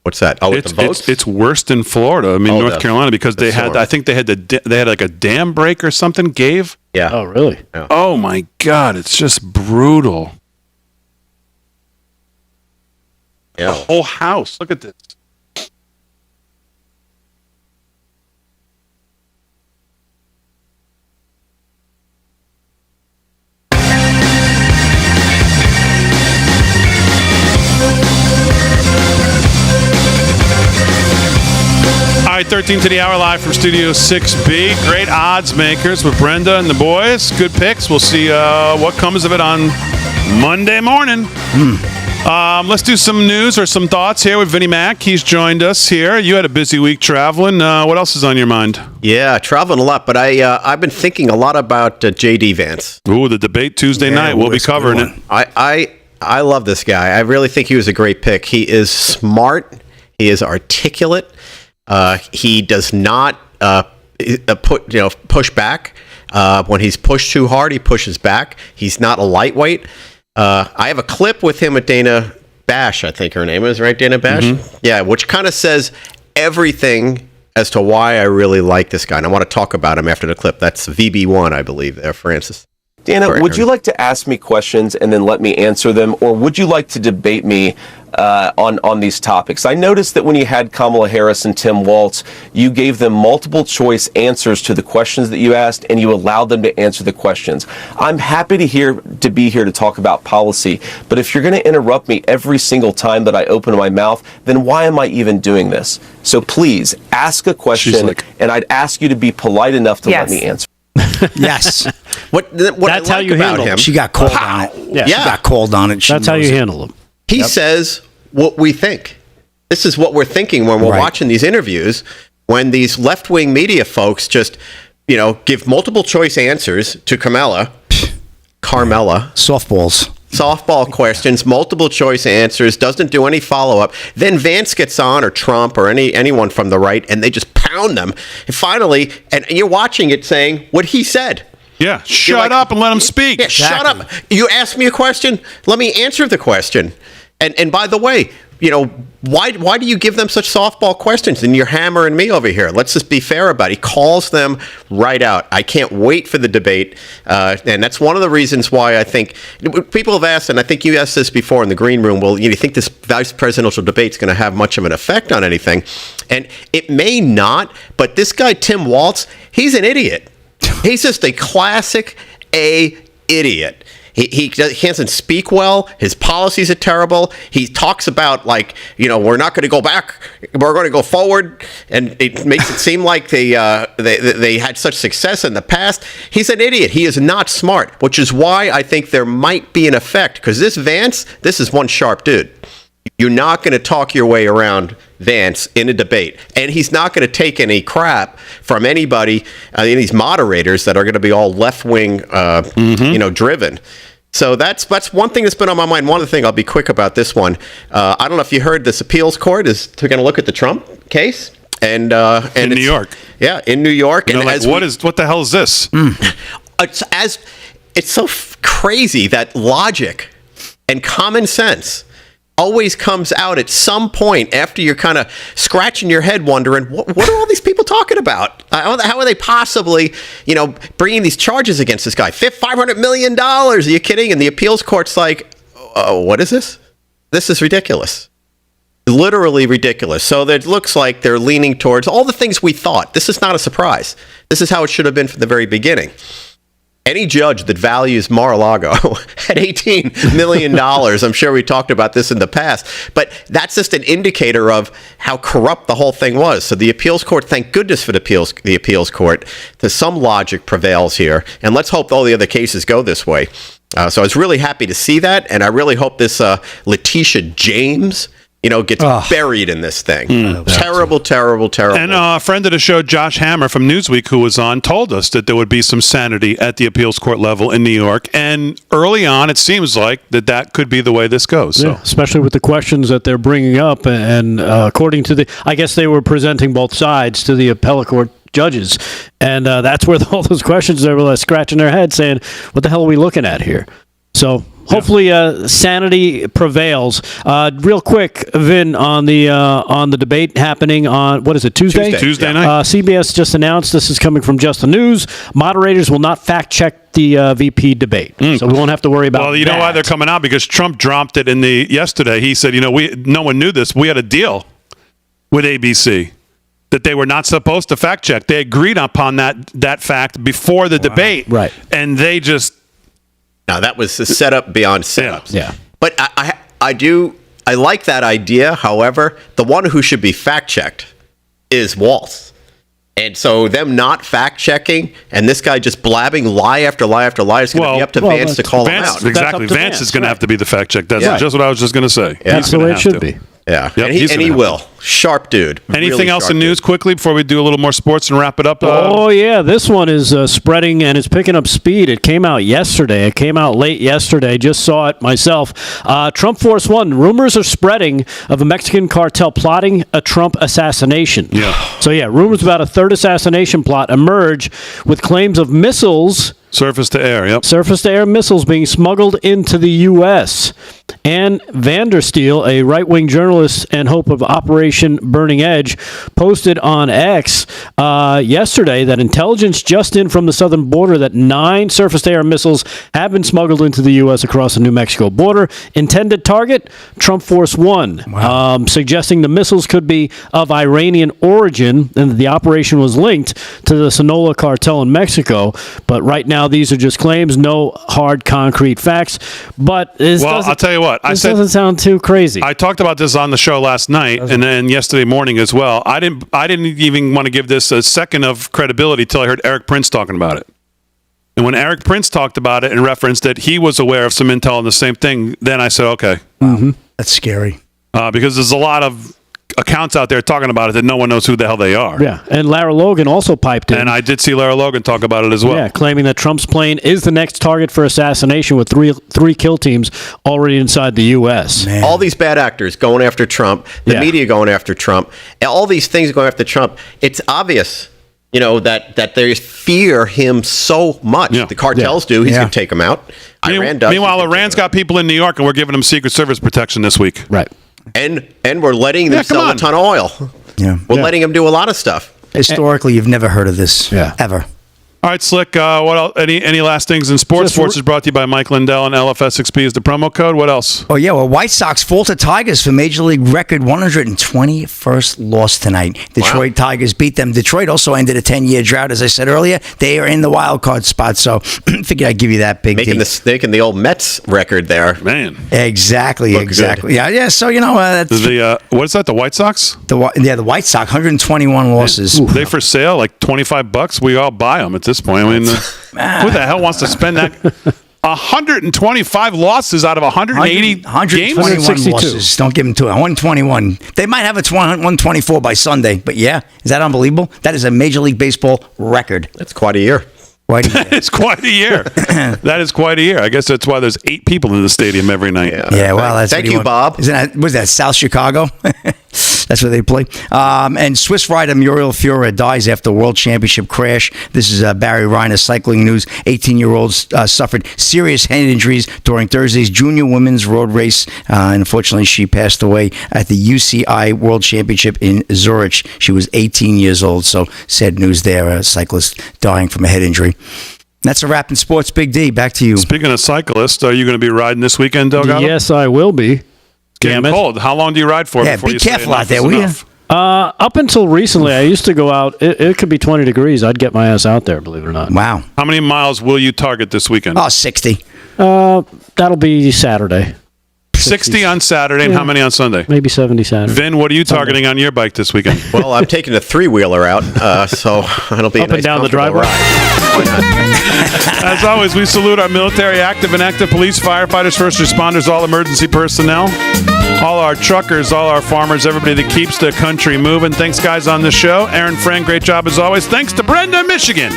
What's that? Oh, with the votes? It's worse than Florida. I mean, North Carolina, because they had like a dam break or something gave. Yeah. Oh, really? Yeah. Oh my God, it's just brutal. Yeah. The whole house. Look at this. All right, 13 to the hour live from Studio 6B. Great odds makers with Brenda and the boys. Good picks. We'll see what comes of it on Monday morning. Let's do some news or some thoughts here with Vinnie Mac. He's joined us here. You had a busy week traveling. What else is on your mind? Yeah, traveling a lot, but I've been thinking a lot about J.D. Vance. Ooh, the debate Tuesday night. We'll be covering it. I love this guy. I really think he was a great pick. He is smart. He is articulate. He does not push back. When he's pushed too hard, he pushes back. He's not a lightweight. I have a clip with him at Dana Bash, I think her name is, right? Dana Bash? Mm-hmm. Yeah, which kind of says everything as to why I really like this guy. And I want to talk about him after the clip. That's VB1, I believe, there, Francis. Dana, would you like to ask me questions and then let me answer them, or would you like to debate me on these topics? I noticed that when you had Kamala Harris and Tim Walz, you gave them multiple choice answers to the questions that you asked, and you allowed them to answer the questions. I'm happy to be here to talk about policy, but if you're going to interrupt me every single time that I open my mouth, then why am I even doing this? So please ask a question, and I'd ask you to be polite enough to let me answer. Yes. What That's how you handle him? She got called on it. Yeah. She got called on it. That's how you handle them. He says what we think. This is what we're thinking when we're watching these interviews, when these left-wing media folks just, give multiple choice answers to Carmella. Softball questions, multiple choice answers, doesn't do any follow-up. Then Vance gets on, or Trump, or anyone from the right, and they just pound them. And finally, and you're watching it saying what he said. Yeah, shut up and let him speak. Yeah, shut up. You asked me a question, let me answer the question. And by the way, why do you give them such softball questions? And you're hammering me over here. Let's just be fair about it. He calls them right out. I can't wait for the debate. And that's one of the reasons why I think people have asked, and I think you asked this before in the green room, well, you think this vice presidential debate is going to have much of an effect on anything? And it may not, but this guy, Tim Walz, he's an idiot. He's just a classic A idiot. He doesn't speak well. His policies are terrible. He talks about, we're not going to go back. We're going to go forward. And it makes it seem like they had such success in the past. He's an idiot. He is not smart, which is why I think there might be an effect. Because this Vance, this is one sharp dude. You're not going to talk your way around Vance in a debate. And he's not going to take any crap from anybody, any of these moderators that are going to be all left-wing, driven. So that's one thing that's been on my mind. One other thing, I'll be quick about this one. I don't know if you heard, this appeals court is taking a look at the Trump case. And in New York. Yeah, in New York. And what the hell is this? It's so crazy that logic and common sense always comes out at some point after you're kind of scratching your head wondering, what are all these people talking about? How are they possibly, bringing these charges against this guy? $500 million. Are you kidding? And the appeals court's like, what is this? This is ridiculous. Literally ridiculous. So it looks like they're leaning towards all the things we thought. This is not a surprise. This is how it should have been from the very beginning. Any judge that values Mar-a-Lago at $18 million, I'm sure we talked about this in the past, but that's just an indicator of how corrupt the whole thing was. So the appeals court, thank goodness for the appeals court, some logic prevails here, and let's hope all the other cases go this way. So I was really happy to see that, and I really hope this Letitia James gets buried in this thing. Terrible. And a friend of the show, Josh Hammer from Newsweek, who was on, told us that there would be some sanity at the appeals court level in New York. And early on, it seems like that could be the way this goes. So. Yeah, especially with the questions that they're bringing up. And according to I guess they were presenting both sides to the appellate court judges. And that's where all those questions, they were scratching their head saying, what the hell are we looking at here? So hopefully sanity prevails. Real quick, Vin, on the debate happening on, what is it, Tuesday? Tuesday night. CBS just announced, this is coming from Just the News, moderators will not fact-check the VP debate. So we won't have to worry about Well, you know why they're coming out? Because Trump dropped it yesterday. He said, no one knew this. We had a deal with ABC that they were not supposed to fact-check. They agreed upon that fact before the debate. Right. And they just... Now, that was a setup beyond setups. Yeah. But I like that idea. However, the one who should be fact-checked is Waltz. And so them not fact-checking and this guy just blabbing lie after lie after lie is going to be up to Vance to call him out. Exactly. Vance is going to have to be the fact-check. That's just what I was just going to say. Yeah. That's the way it should be. Yeah, yep, and he will. Sharp dude. Anything really else sharp in news dude. quickly before we do a little more sports and wrap it up? Oh, yeah. This one is spreading and it's picking up speed. It came out yesterday. It came out late yesterday. Just saw it myself. Trump Force One. Rumors are spreading of a Mexican cartel plotting a Trump assassination. Yeah. So, rumors about a third assassination plot emerge with claims of missiles. Surface to air, yep. Surface to air missiles being smuggled into the U.S. Ann Vandersteel, a right-wing journalist and hope of Operation Burning Edge, posted on X yesterday that intelligence just in from the southern border that 9 surface-to-air missiles have been smuggled into the U.S. across the New Mexico border. Intended target, Trump Force One, suggesting the missiles could be of Iranian origin and that the operation was linked to the Sinaloa cartel in Mexico. But right now, these are just claims, no hard, concrete facts. But I'll tell you what. This doesn't sound too crazy. I talked about this on the show last night and then yesterday morning as well. I didn't even want to give this a second of credibility till I heard Eric Prince talking about it. And when Eric Prince talked about it and referenced that he was aware of some intel on the same thing, then I said, okay. Mm-hmm. That's scary. Because there's a lot of accounts out there talking about it that no one knows who the hell they are. Yeah, and Lara Logan also piped in. And I did see Lara Logan talk about it as well. Yeah, claiming that Trump's plane is the next target for assassination with three kill teams already inside the U.S. Man. All these bad actors going after Trump, the media going after Trump, all these things going after Trump. It's obvious, that they fear him so much. Yeah. The cartels do. He's going to take them out. Iran does. Meanwhile, Iran's got people in New York, and we're giving them Secret Service protection this week. Right. And we're letting them sell a ton of oil. Yeah. We're letting them do a lot of stuff. Historically, you've never heard of this. Ever. All right, Slick, what else? Any last things in sports? Sports is brought to you by Mike Lindell, and LFSXP is the promo code. What else? Oh, yeah. Well, White Sox fall to Tigers for Major League record 121st loss tonight. Detroit Tigers beat them. Detroit also ended a 10-year drought, as I said earlier. They are in the wild card spot, so figured I'd give you that big making the old Mets record there. Man. Exactly. Good. Yeah. So, that's... what is that, the White Sox? The White Sox, 121 losses. Are they for sale, like $25? We all buy them at this point. I mean, who the hell wants to spend that? 125 losses out of 180 games? 161 losses. Don't give them to it. 121. They might have a 124 by Sunday, but is that unbelievable? That is a Major League Baseball record. That's quite a year. It's quite a year. That is quite a year. I guess that's why there's 8 people in the stadium every night. Yeah, well, that's thank you, Bob. Was that South Chicago? That's where they play. And Swiss rider Muriel Fiora dies after a World Championship crash. This is Barry Reiner, Cycling News. 18-year-old suffered serious head injuries during Thursday's junior women's road race. And unfortunately, she passed away at the UCI World Championship in Zurich. She was 18 years old. So sad news there. A cyclist dying from a head injury. That's a wrap in sports. Big D, back to you. Speaking of cyclists, are you going to be riding this weekend, Delgado? Yes, I will be. Getting cold. How long do you ride for? Yeah, before be you careful say out there, enough is will you? enough? Up until recently, I used to go out. It could be 20 degrees. I'd get my ass out there, believe it or not. Wow. How many miles will you target this weekend? Oh, 60. That'll be Saturday. 60 on Saturday, and how many on Sunday? Maybe 70 Saturday. Vin, what are you targeting on your bike this weekend? Well, I'm taking a three-wheeler out, so it'll be Up a nice and down the comfortable driveway. ride. As always, we salute our military, active and active police, firefighters, first responders, all emergency personnel, all our truckers, all our farmers, everybody that keeps the country moving. Thanks, guys, on the show. Aaron Frank, great job as always. Thanks to Brenda, Michigan,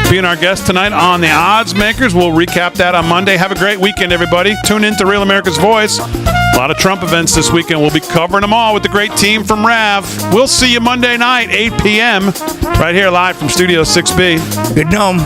being our guest tonight on The Odds Makers. We'll recap that on Monday. Have a great weekend, everybody. Tune in to Real America's Voice. A lot of Trump events this weekend. We'll be covering them all with the great team from RAV. We'll see you Monday night, 8 p.m., right here live from Studio 6B. Good gnome.